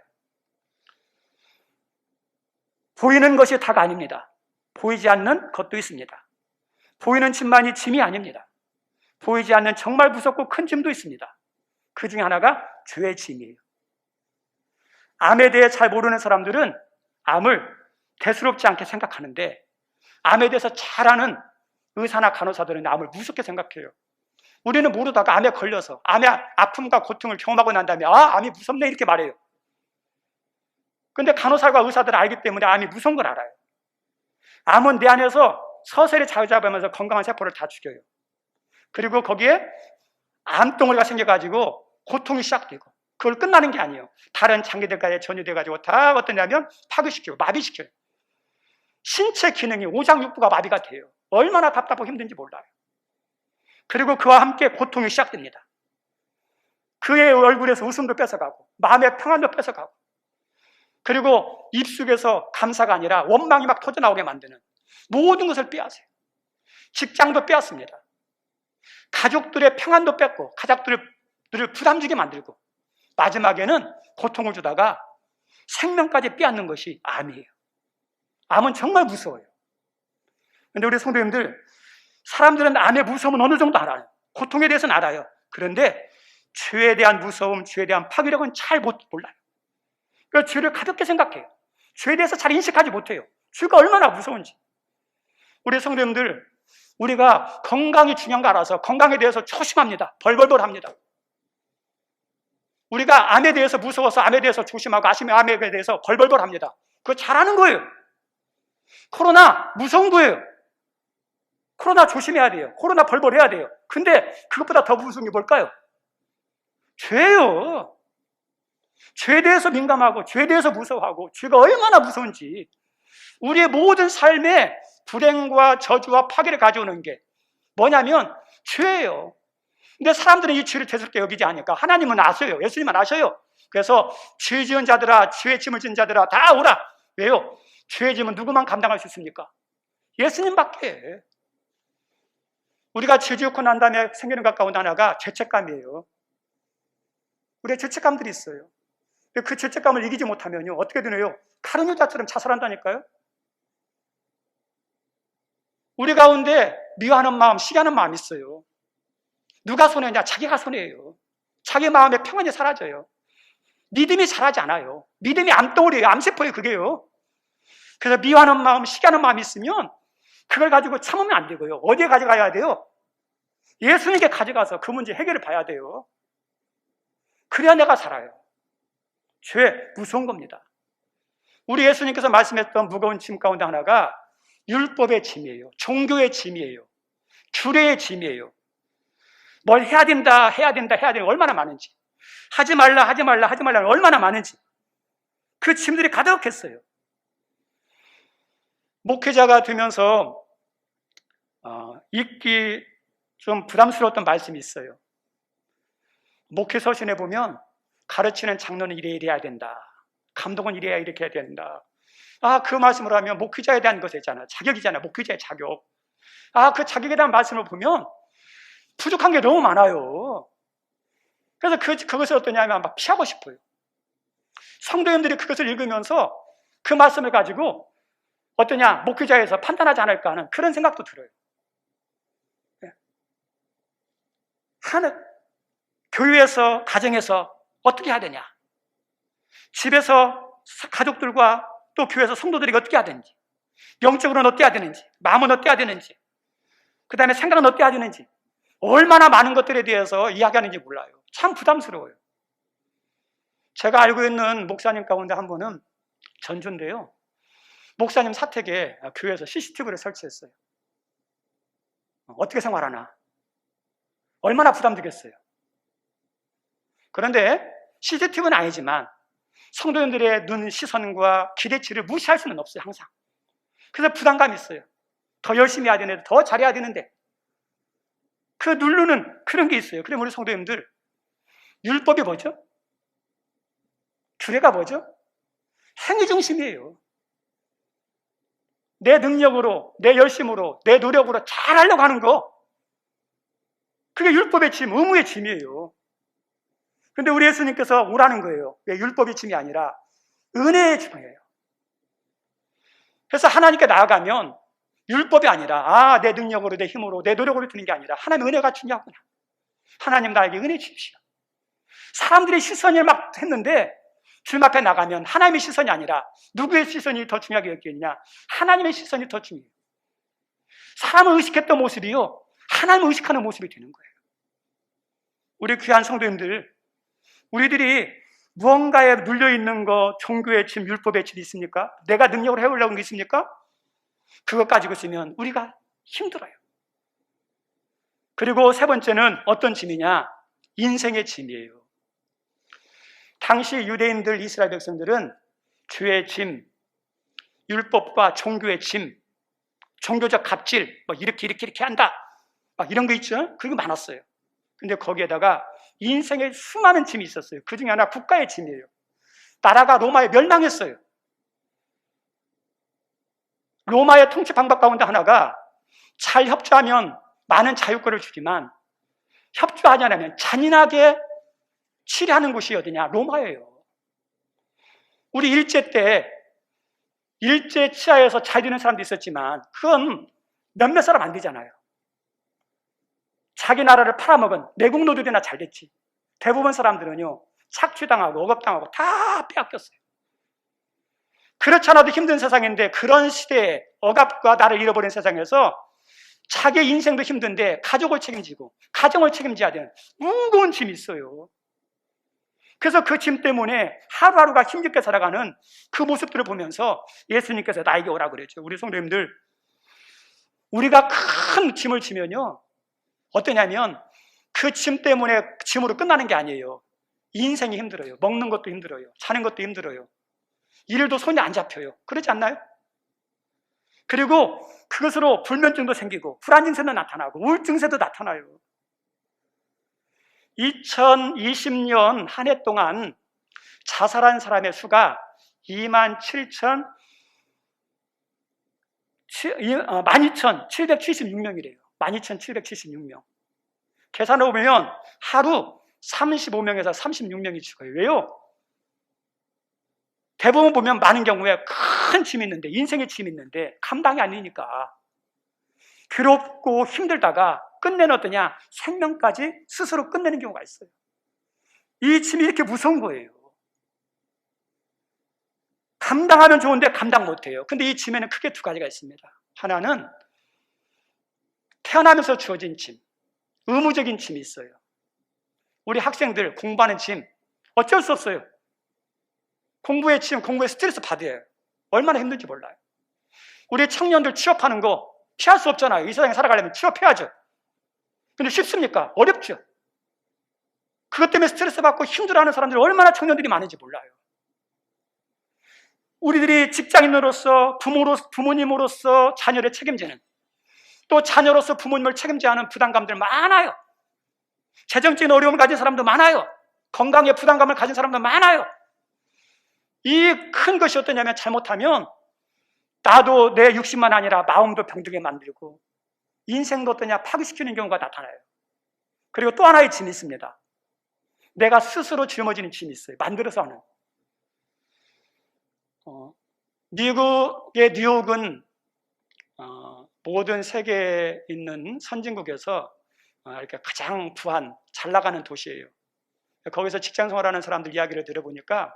보이는 것이 다가 아닙니다. 보이지 않는 것도 있습니다. 보이는 짐만이 짐이 아닙니다. 보이지 않는 정말 무섭고 큰 짐도 있습니다. 그 중에 하나가 죄의 짐이에요. 암에 대해 잘 모르는 사람들은 암을 대수롭지 않게 생각하는데, 암에 대해서 잘 아는 의사나 간호사들은 암을 무섭게 생각해요. 우리는 모르다가 암에 걸려서 암의 아픔과 고통을 경험하고 난 다음에 암이 무섭네 이렇게 말해요. 근데 간호사와 의사들은 알기 때문에 암이 무서운 걸 알아요. 암은 내 안에서 서서히 자유잡으면서 건강한 세포를 다 죽여요. 그리고 거기에 암덩어리가 생겨가지고 고통이 시작되고, 그걸 끝나는 게 아니에요. 다른 장기들까지 전이돼가지고 다 어떠냐면 파괴시키고 마비시켜요. 신체 기능이 오장육부가 마비가 돼요. 얼마나 답답하고 힘든지 몰라요. 그리고 그와 함께 고통이 시작됩니다. 그의 얼굴에서 웃음도 뺏어가고 마음의 평안도 뺏어가고, 그리고 입속에서 감사가 아니라 원망이 막 터져나오게 만드는 모든 것을 빼앗아요. 직장도 빼앗습니다. 가족들의 평안도 뺏고 가족들을 부담 주게 만들고, 마지막에는 고통을 주다가 생명까지 빼앗는 것이 암이에요. 암은 정말 무서워요. 그런데 우리 성도님들, 사람들은 암의 무서움은 어느 정도 알아요. 고통에 대해서는 알아요. 그런데 죄에 대한 무서움, 죄에 대한 파괴력은 잘 몰라요. 그러니까 죄를 가볍게 생각해요. 죄에 대해서 잘 인식하지 못해요. 죄가 얼마나 무서운지. 우리 성도님들, 우리가 건강이 중요한 거 알아서 건강에 대해서 조심합니다. 벌벌벌 합니다. 우리가 암에 대해서 무서워서 암에 대해서 조심하고, 암에 대해서 벌벌벌 합니다. 그거 잘하는 거예요. 코로나 무서운 거예요. 코로나 조심해야 돼요. 코로나 벌벌해야 돼요. 근데 그것보다 더 무서운 게 뭘까요? 죄예요. 죄에 대해서 민감하고 죄에 대해서 무서워하고, 죄가 얼마나 무서운지. 우리의 모든 삶에 불행과 저주와 파괴를 가져오는 게 뭐냐면 죄예요. 근데 사람들은 이 죄를 대수롭게 여기지 않으니까 하나님은 아셔요. 예수님은 아셔요. 그래서 죄 지은 자들아, 죄의 짐을 진 자들아 다 오라. 왜요? 죄의 짐은 누구만 감당할 수 있습니까? 예수님밖에. 우리가 죄 지었고 난 다음에 생기는 것 가운데 하나가 죄책감이에요. 우리의 죄책감들이 있어요. 그 죄책감을 이기지 못하면요, 어떻게 되나요? 카른 여자처럼 자살한다니까요. 우리 가운데 미워하는 마음, 시기하는 마음이 있어요. 누가 손해냐? 자기가 손해예요. 자기 마음의 평안이 사라져요. 믿음이 자라지 않아요. 믿음이 암덩어리예요. 암세포예요, 그게요. 그래서 미워하는 마음, 시기하는 마음이 있으면 그걸 가지고 참으면 안 되고요. 어디에 가져가야 돼요? 예수님께 가져가서 그 문제 해결을 봐야 돼요. 그래야 내가 살아요. 죄, 무서운 겁니다. 우리 예수님께서 말씀했던 무거운 짐 가운데 하나가 율법의 짐이에요. 종교의 짐이에요. 규례의 짐이에요. 뭘 해야 된다, 해야 된다, 해야 된다, 얼마나 많은지. 하지 말라, 하지 말라, 하지 말라, 얼마나 많은지. 그 짐들이 가득했어요. 목회자가 되면서 읽기 좀 부담스러웠던 말씀이 있어요. 목회 서신에 보면 가르치는 장로는 이래야 된다. 감독은 이래야 이렇게 해야 된다. 그 말씀을 하면 목회자에 대한 것이잖아. 자격이잖아. 목회자의 자격. 그 자격에 대한 말씀을 보면 부족한 게 너무 많아요. 그래서 그것을 어떠냐면 막 피하고 싶어요. 성도님들이 그것을 읽으면서 그 말씀을 가지고 어떠냐, 목회자에서 판단하지 않을까 하는 그런 생각도 들어요. 교회에서, 가정에서 어떻게 해야 되냐, 집에서 가족들과 또 교회에서 성도들이 어떻게 해야 되는지, 영적으로는 어떻게 해야 되는지, 마음은 어떻게 해야 되는지, 그 다음에 생각은 어떻게 해야 되는지, 얼마나 많은 것들에 대해서 이야기하는지 몰라요. 참 부담스러워요. 제가 알고 있는 목사님 가운데 한 분은 전주인데요, 목사님 사택에 교회에서 CCTV를 설치했어요. 어떻게 생활하나, 얼마나 부담되겠어요. 그런데 CCTV는 아니지만 성도님들의 눈, 시선과 기대치를 무시할 수는 없어요, 항상. 그래서 부담감이 있어요. 더 열심히 해야 되는데, 더 잘해야 되는데, 그 누르는 그런 게 있어요. 그럼 우리 성도님들, 율법이 뭐죠? 규례가 뭐죠? 행위 중심이에요. 내 능력으로, 내 열심으로, 내 노력으로 잘하려고 하는 거, 그게 율법의 짐, 의무의 짐이에요. 근데 우리 예수님께서 오라는 거예요. 왜? 율법의 짐이 아니라 은혜의 짐이에요. 그래서 하나님께 나아가면 율법이 아니라 내 능력으로, 내 힘으로, 내 노력으로 되는 게 아니라 하나님 은혜가 중요하구나. 하나님 나에게 은혜 주십시오. 사람들의 시선이 막 했는데 주님 앞에 나가면 하나님의 시선이 아니라 누구의 시선이 더 중요하게 여기겠냐? 하나님의 시선이 더 중요해요. 사람을 의식했던 모습이요, 하나님을 의식하는 모습이 되는 거예요. 우리 귀한 성도님들, 우리들이 무언가에 눌려있는 거, 종교의 짐, 율법의 짐이 있습니까? 내가 능력으로 해오려고 하는 게 있습니까? 그것 가지고 있으면 우리가 힘들어요. 그리고 세 번째는 어떤 짐이냐? 인생의 짐이에요. 당시 유대인들, 이스라엘 백성들은 죄의 짐, 율법과 종교의 짐, 종교적 갑질, 뭐 이렇게 한다, 막 이런 거 있죠? 그게 많았어요. 근데 거기에다가 인생의 수많은 짐이 있었어요. 그 중에 하나 국가의 짐이에요. 나라가 로마에 멸망했어요. 로마의 통치 방법 가운데 하나가 잘 협조하면 많은 자유권을 주지만 협조하지 않으면 잔인하게 치료하는 곳이 어디냐? 로마예요. 우리 일제 때 일제 치하에서 잘 되는 사람도 있었지만 그건 몇몇 사람 안 되잖아요. 자기 나라를 팔아먹은 내국 노조들이나 잘 됐지. 대부분 사람들은요, 착취당하고 억압당하고 다 빼앗겼어요. 그렇지 않아도 힘든 세상인데 그런 시대에 억압과 나를 잃어버린 세상에서 자기 인생도 힘든데 가족을 책임지고 가정을 책임져야 되는 무거운 짐이 있어요. 그래서 그 짐 때문에 하루하루가 힘겹게 살아가는 그 모습들을 보면서 예수님께서 나에게 오라 그랬죠. 우리 성도님들, 우리가 큰 짐을 지면요, 어떠냐면 그 짐 때문에 짐으로 끝나는 게 아니에요. 인생이 힘들어요. 먹는 것도 힘들어요. 사는 것도 힘들어요. 일도 손이 안 잡혀요. 그렇지 않나요? 그리고 그것으로 불면증도 생기고 불안 증세도 나타나고 우울증 증세도 나타나요. 2020년 한 해 동안 자살한 사람의 수가 12,776명이래요. 12,776명. 계산해 보면 하루 35명에서 36명이 죽어요. 왜요? 대부분 보면 많은 경우에 큰 짐이 있는데, 인생의 짐이 있는데 감당이 안 되니까 괴롭고 힘들다가 끝내는 어떠냐? 생명까지 스스로 끝내는 경우가 있어요. 이 짐이 이렇게 무서운 거예요. 감당하면 좋은데 감당 못해요. 근데 이 짐에는 크게 두 가지가 있습니다. 하나는 태어나면서 주어진 짐, 의무적인 짐이 있어요. 우리 학생들 공부하는 짐, 어쩔 수 없어요. 공부의 짐, 공부에 스트레스 받아요. 얼마나 힘든지 몰라요. 우리 청년들 취업하는 거 피할 수 없잖아요. 이 세상에 살아가려면 취업해야죠. 근데 쉽습니까? 어렵죠. 그것 때문에 스트레스 받고 힘들어하는 사람들이 얼마나 청년들이 많은지 몰라요. 우리들이 직장인으로서, 부모님으로서 자녀를 책임지는, 또 자녀로서 부모님을 책임져야 하는 부담감들 많아요. 재정적인 어려움을 가진 사람도 많아요. 건강에 부담감을 가진 사람도 많아요. 이 큰 것이 어떠냐면, 잘못하면 나도 내 육신만 아니라 마음도 병들게 만들고 인생도 어떠냐 파괴시키는 경우가 나타나요. 그리고 또 하나의 짐이 있습니다. 내가 스스로 짊어지는 짐이 있어요. 만들어서 하는. 미국의 뉴욕은 모든 세계에 있는 선진국에서 이렇게 가장 부한, 잘 나가는 도시예요. 거기서 직장 생활하는 사람들 이야기를 들어보니까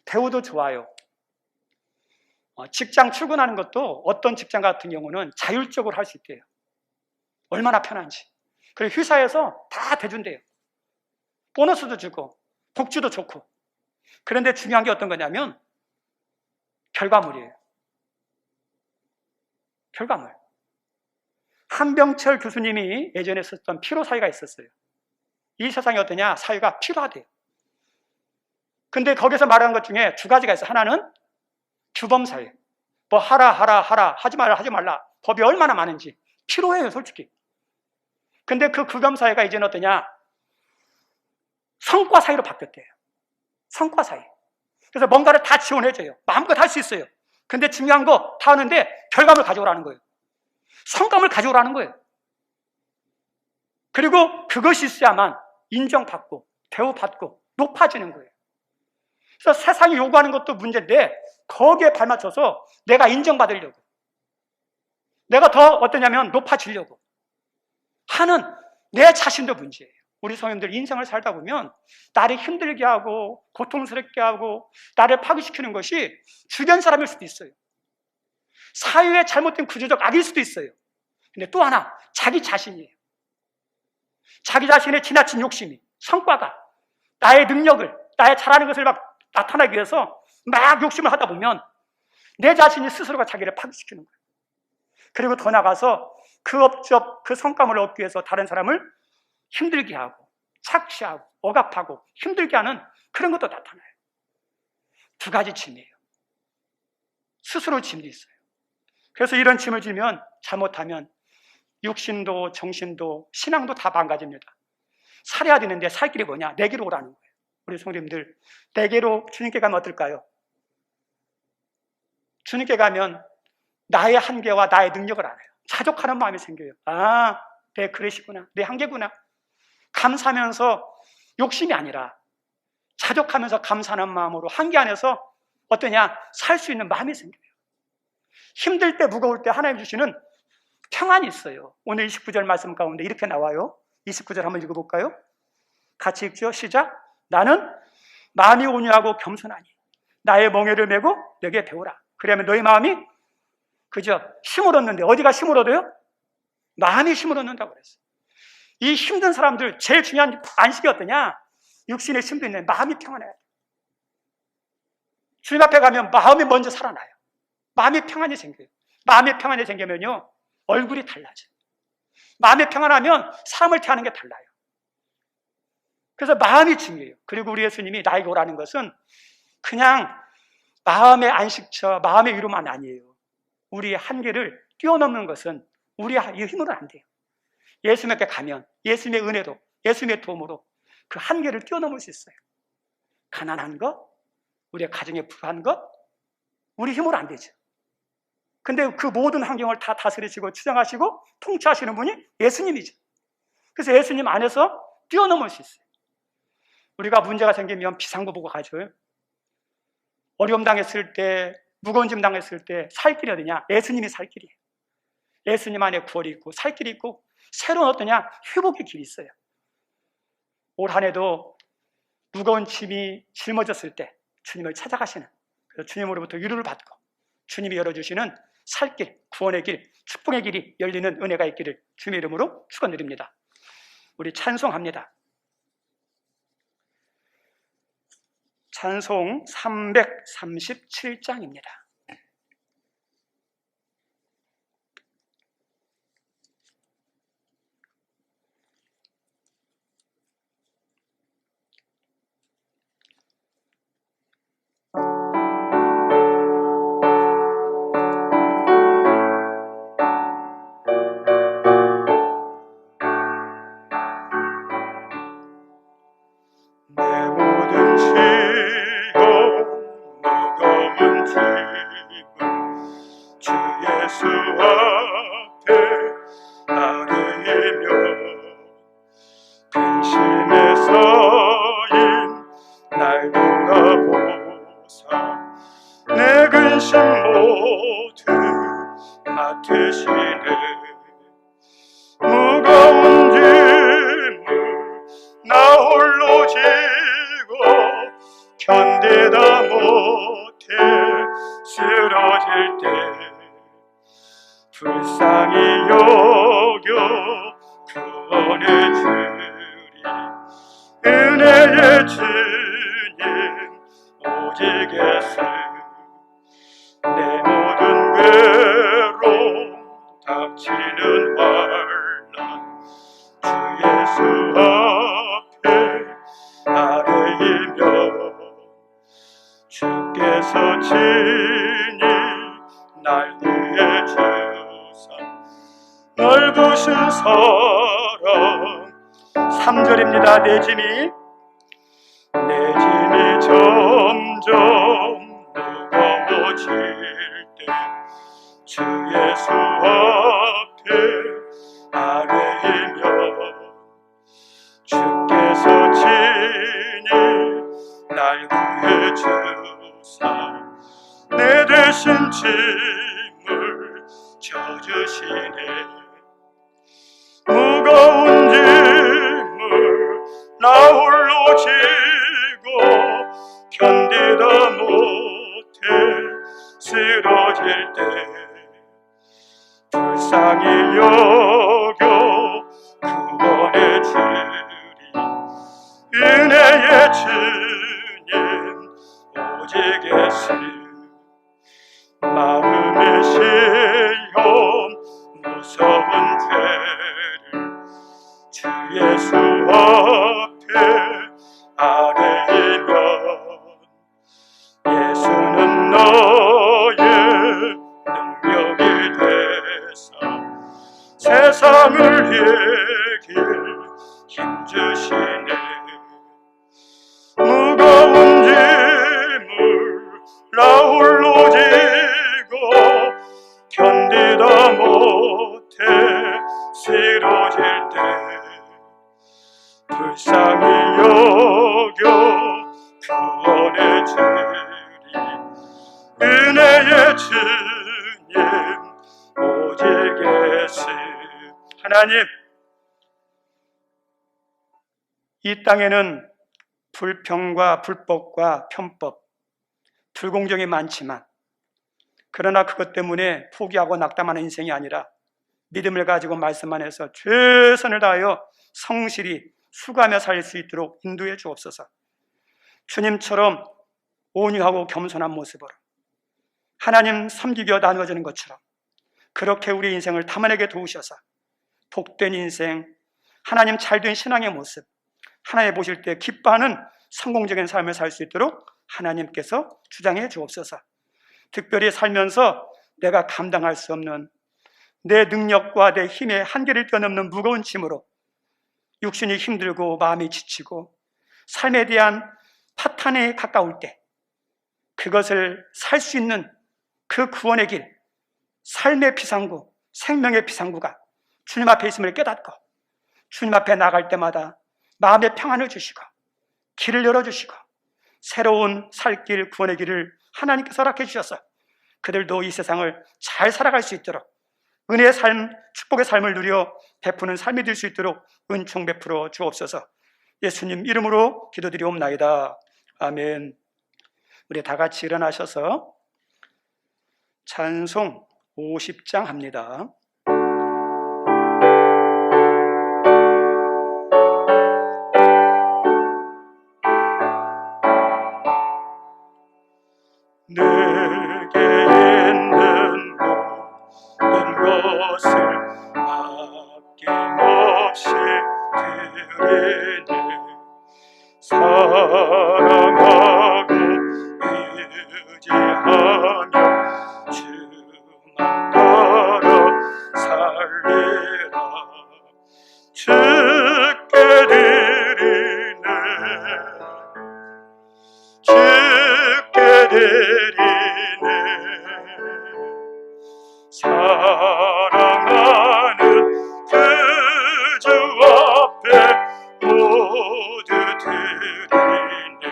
대우도 좋아요. 직장 출근하는 것도 어떤 직장 같은 경우는 자율적으로 할 수 있대요. 얼마나 편한지. 그리고 회사에서 다 대준대요. 보너스도 주고 복지도 좋고. 그런데 중요한 게 어떤 거냐면 결과물이에요. 결과물. 한병철 교수님이 예전에 썼던 피로 사회가 있었어요. 이 세상이 어떠냐? 사회가 피로하대요. 근데 거기서 말하는 것 중에 두 가지가 있어요. 하나는 규범사회. 뭐 하라 하지 말라 법이 얼마나 많은지 피로해요, 솔직히. 근데 그 규범사회가 이제는 어떠냐? 성과사회로 바뀌었대요. 성과사회. 그래서 뭔가를 다 지원해줘요. 마음껏 할 수 있어요. 근데 중요한 거 다 하는데 결과물 가져오라는 거예요. 성과물 가져오라는 거예요. 그리고 그것이 있어야만 인정받고 대우받고 높아지는 거예요. 그래서 세상이 요구하는 것도 문제인데 거기에 발맞춰서 내가 인정받으려고, 내가 더 어떠냐면 높아지려고 하는 내 자신도 문제예요. 우리 성도님들 인생을 살다 보면 나를 힘들게 하고 고통스럽게 하고 나를 파괴시키는 것이 주변 사람일 수도 있어요. 사회의 잘못된 구조적 악일 수도 있어요. 근데 또 하나, 자기 자신이에요. 자기 자신의 지나친 욕심이, 성과가, 나의 능력을, 나의 잘하는 것을 막 나타나기 위해서 막 욕심을 하다 보면 내 자신이 스스로가 자기를 파괴시키는 거예요. 그리고 더 나가서 그 업적, 그 성과물을 얻기 위해서 다른 사람을 힘들게 하고 착취하고 억압하고 힘들게 하는 그런 것도 나타나요. 두 가지 짐이에요. 스스로 짐도 있어요. 그래서 이런 짐을 지면 잘못하면 육신도 정신도 신앙도 다 망가집니다. 살아야 되는데 살 길이 뭐냐? 내게로 오라는 거예요. 우리 성도님들, 내게로 주님께 가면 어떨까요? 주님께 가면 나의 한계와 나의 능력을 알아요. 자족하는 마음이 생겨요. 아, 내 그릇이구나, 내 한계구나. 감사하면서 욕심이 아니라 자족하면서 감사하는 마음으로 한계 안에서 어떠냐? 살 수 있는 마음이 생겨요. 힘들 때, 무거울 때 하나님 주시는 평안이 있어요. 오늘 29절 말씀 가운데 이렇게 나와요. 29절 한번 읽어볼까요? 같이 읽죠. 시작. 나는 마음이 온유하고 겸손하니 나의 멍에를 메고 내게 배우라. 그러면 너희 마음이 그죠? 힘을 얻는데 어디가 힘을 얻어요? 마음이 힘을 얻는다고 그랬어요. 이 힘든 사람들 제일 중요한 안식이 어떠냐? 육신의 힘도 있는데 마음이 평안해야 돼요. 주님 앞에 가면 마음이 먼저 살아나요. 마음이 평안이 생겨요. 마음이 평안이 생기면요 얼굴이 달라져요. 마음이 평안하면 사람을 대하는 게 달라요. 그래서 마음이 중요해요. 그리고 우리 예수님이 나에게 오라는 것은 그냥 마음의 안식처, 마음의 위로만 아니에요. 우리의 한계를 뛰어넘는 것은 우리의 힘으로는 안 돼요. 예수님께 가면 예수님의 은혜로, 예수님의 도움으로 그 한계를 뛰어넘을 수 있어요. 가난한 것, 우리의 가정에 불안한 것, 우리 힘으로 안 되죠. 근데 그 모든 환경을 다 다스리시고 주장하시고 통치하시는 분이 예수님이죠. 그래서 예수님 안에서 뛰어넘을 수 있어요. 우리가 문제가 생기면 비상구 보고 가죠. 어려움 당했을 때, 무거운 짐 당했을 때 살 길이 어디냐? 예수님이 살 길이에요. 예수님 안에 구원이 있고 살 길이 있고 새로운 어떠냐? 회복의 길이 있어요. 올 한 해도 무거운 짐이 짊어졌을 때 주님을 찾아가시는, 그래서 주님으로부터 위로를 받고 주님이 열어주시는 살 길, 구원의 길, 축복의 길이 열리는 은혜가 있기를 주님의 이름으로 축원드립니다. 우리 찬송합니다. 찬송 337장입니다. 무거운 짐을 나 홀로 지고 견디다 못해 쓰러질 때 불쌍히 여겨 구원해 주리. 은혜의 주님 오직 예수, 내 모든 괴로움 닥치는 환난 주 예수 앞에 아뢰이며 주께서 친히 날 구해 주사 넓으신 사랑. 3절입니다. 내 짐이 점점 무거워질 때 주 예수 앞에 아뢰이며 주께서 친히 날 구해 주사 내 대신 짐을 져주시네. 무거운 짐을 나 홀로 지고 견디다 못해 쓰러질 때 불쌍히 여겨 구원해 주리. 은혜의 주님 오직 예수 마음의 시험 무서운 죄를 주 예수 앞에 아뢰이면 예수는 너의 능력이 되사 세상을 이길 힘주시네. 무거운 짐을 나 홀로 지고 견디다 못해 쓰러질 때 불쌍히 여겨 구원해 주리. 은혜의 주님 오직 예수. 하나님, 이 땅에는 불평과 불법과 편법, 불공정이 많지만 그러나 그것 때문에 포기하고 낙담하는 인생이 아니라 믿음을 가지고 말씀 안에서 최선을 다하여 성실히 수고하며 살 수 있도록 인도해 주옵소서. 주님처럼 온유하고 겸손한 모습으로 하나님 섬기며 나누어지는 것처럼 그렇게 우리 인생을 탐안하게 도우셔서 복된 인생, 하나님 잘된 신앙의 모습, 하나님 보실 때 기뻐하는 성공적인 삶을 살 수 있도록 하나님께서 주장해 주옵소서. 특별히 살면서 내가 감당할 수 없는 내 능력과 내 힘의 한계를 뛰어넘는 무거운 짐으로 육신이 힘들고 마음이 지치고 삶에 대한 파탄에 가까울 때 그것을 살 수 있는 그 구원의 길, 삶의 피상구, 생명의 피상구가 주님 앞에 있음을 깨닫고 주님 앞에 나갈 때마다 마음의 평안을 주시고 길을 열어주시고 새로운 살 길, 구원의 길을 하나님께서 허락해 주셔서 그들도 이 세상을 잘 살아갈 수 있도록 은혜의 삶, 축복의 삶을 누려 베푸는 삶이 될 수 있도록 은총 베풀어 주옵소서. 예수님 이름으로 기도드리옵나이다. 아멘. 우리 다 같이 일어나셔서 찬송 50장 합니다. 내게 있는 모든 것을 아낌없이 드리네. 사랑하고 의지하며 주만 따라 살리라. 주께 드리네. 주께 드리네. 사랑하는 그 주 앞에 모두 드리네.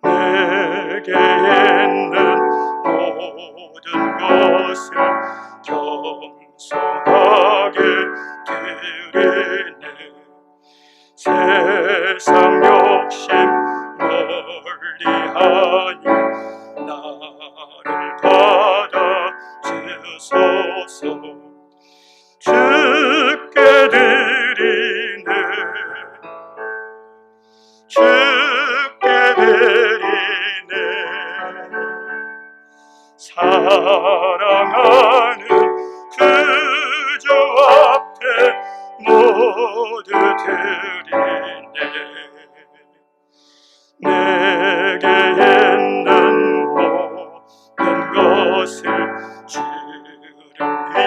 내게 있는 모든 것을 겸손하게 드리네. 세상 욕심 멀리하니 나를 받아 주소서. 주께 드리네. 주께 드리네. 사랑하는 그 주 앞에 모두 드리네. 내게 있는 모든 것을 주를 위해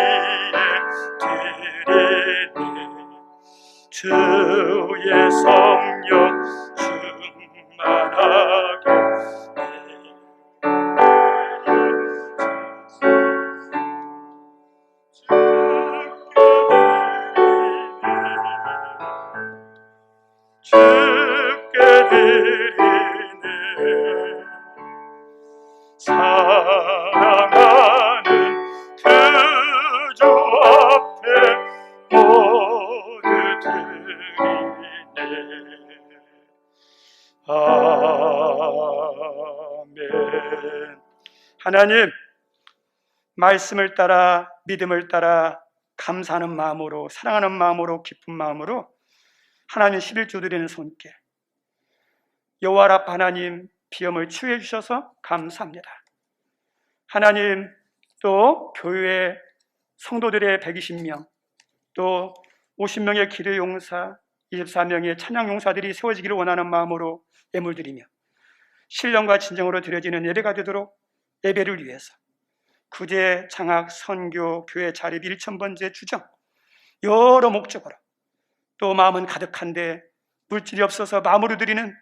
드리네. 주의 성령 충만하게 하나님, 말씀을 따라 믿음을 따라 감사하는 마음으로, 사랑하는 마음으로, 기쁜 마음으로 하나님 11조 드리는 손길, 여호와 라파 하나님 비염을 치유해 주셔서 감사합니다. 하나님, 또 교회 성도들의 120명, 또 50명의 기도 용사, 24명의 찬양 용사들이 세워지기를 원하는 마음으로 예물 드리며 신령과 진정으로 드려지는 예배가 되도록 예배를 위해서 구제, 장학, 선교, 교회 자립 1000번째 주정, 여러 목적으로, 또 마음은 가득한데 물질이 없어서 마음으로 드리는,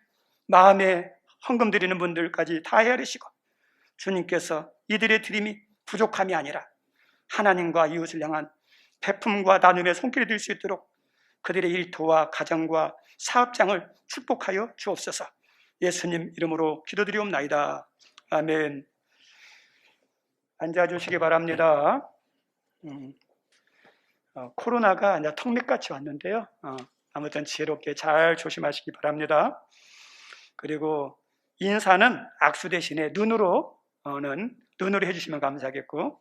마음에 헌금 드리는 분들까지 다 헤아리시고 주님께서 이들의 드림이 부족함이 아니라 하나님과 이웃을 향한 베품과 나눔의 손길이 될 수 있도록 그들의 일터와 가정과 사업장을 축복하여 주옵소서. 예수님 이름으로 기도드리옵나이다. 아멘. 앉아주시기 바랍니다. 코로나가 이제 턱밑같이 왔는데요. 아무튼 지혜롭게 잘 조심하시기 바랍니다. 그리고 인사는 악수 대신에 눈으로 해주시면 감사하겠고,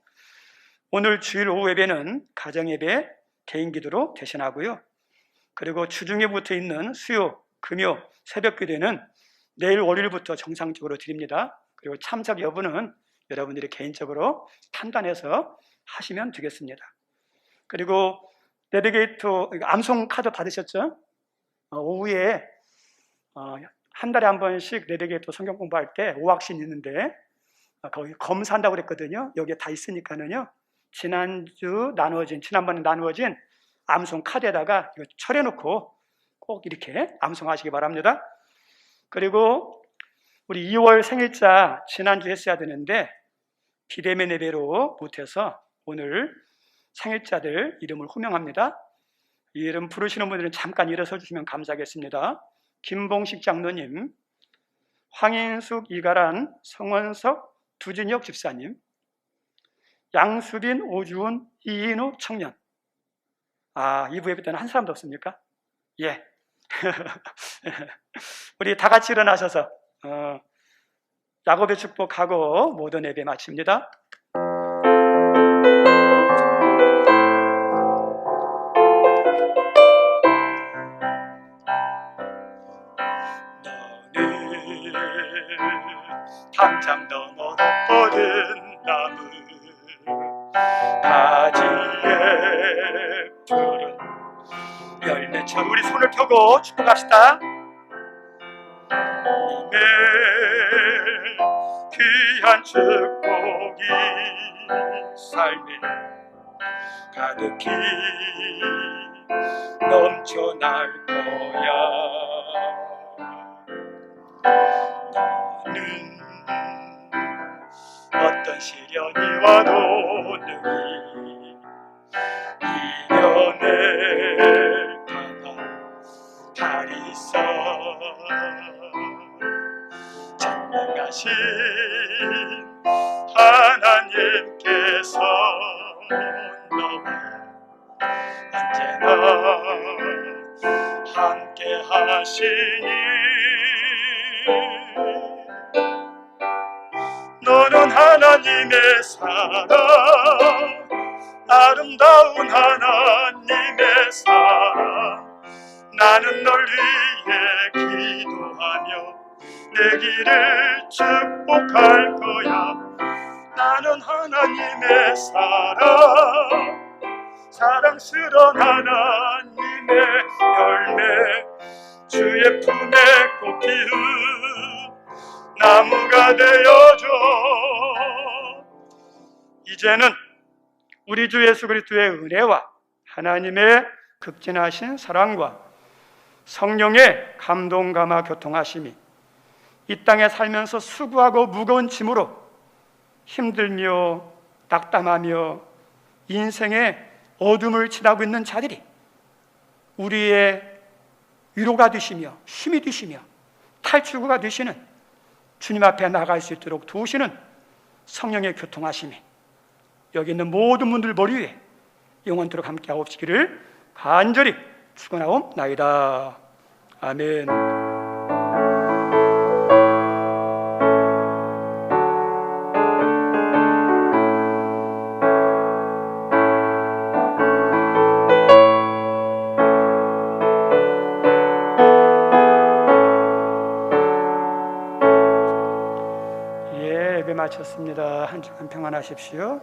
오늘 주일 오후 예배는 가정예배, 개인기도로 대신하고요. 그리고 주중에 붙어 있는 수요, 금요, 새벽기도는 내일 월요일부터 정상적으로 드립니다. 그리고 참석 여부는 여러분들이 개인적으로 판단해서 하시면 되겠습니다. 그리고 내비게이터 암송 카드 받으셨죠? 오후에 한 달에 한 번씩 내비게이터 성경 공부할 때 오학신 있는데 거기 검사한다고 그랬거든요. 여기에 다 있으니까는요, 지난번에 나누어진 암송 카드에다가 이거 철해놓고 꼭 이렇게 암송하시기 바랍니다. 그리고 우리 2월 생일자 지난주 했어야 되는데 비대면 예배로 못해서 오늘 생일자들 이름을 호명합니다. 이 이름 부르시는 분들은 잠깐 일어서 주시면 감사하겠습니다. 김봉식 장로님, 황인숙, 이가란, 성원석, 두진혁 집사님, 양수빈, 오주훈, 이인우 청년. 이부 예배 때는 한 사람도 없습니까? 예. 우리 다 같이 일어나셔서 야곱의 축복하고 모든 예배 마칩니다. 너는 당장 너머로 뻗은 나무 가지에 푸른 열매처럼, 우리 손을 펴고 축복합시다. 님의 귀한 축복이 삶에 가득히 넘쳐날 거야. 너는 어떤 시련이 와도 능히 이겨낼 강한 달이 있어. 전능하신 하나님께서 너와 언제나 함께 하시니 너는 하나님의 사랑, 아름다운 하나님의 사랑. 나는 널 위해 기도하며 내 길을 축복할 거야. 나는 하나님의 사랑, 사랑스러운 하나님의 열매, 주의 품에 꽃 피운 나무가 되어줘. 이제는 우리 주 예수 그리스도의 은혜와 하나님의 극진하신 사랑과 성령의 감동 감화 교통하심이 이 땅에 살면서 수고하고 무거운 짐으로 힘들며 낙담하며 인생의 어둠을 지나고 있는 자들이 우리의 위로가 되시며 힘이 되시며 탈출구가 되시는 주님 앞에 나갈 수 있도록 도우시는 성령의 교통하심이 여기 있는 모든 분들 머리 위에 영원토록 함께하고 없으기를 간절히 축원하옵나이다. 아멘. 마쳤습니다. 한 주간 평안하십시오.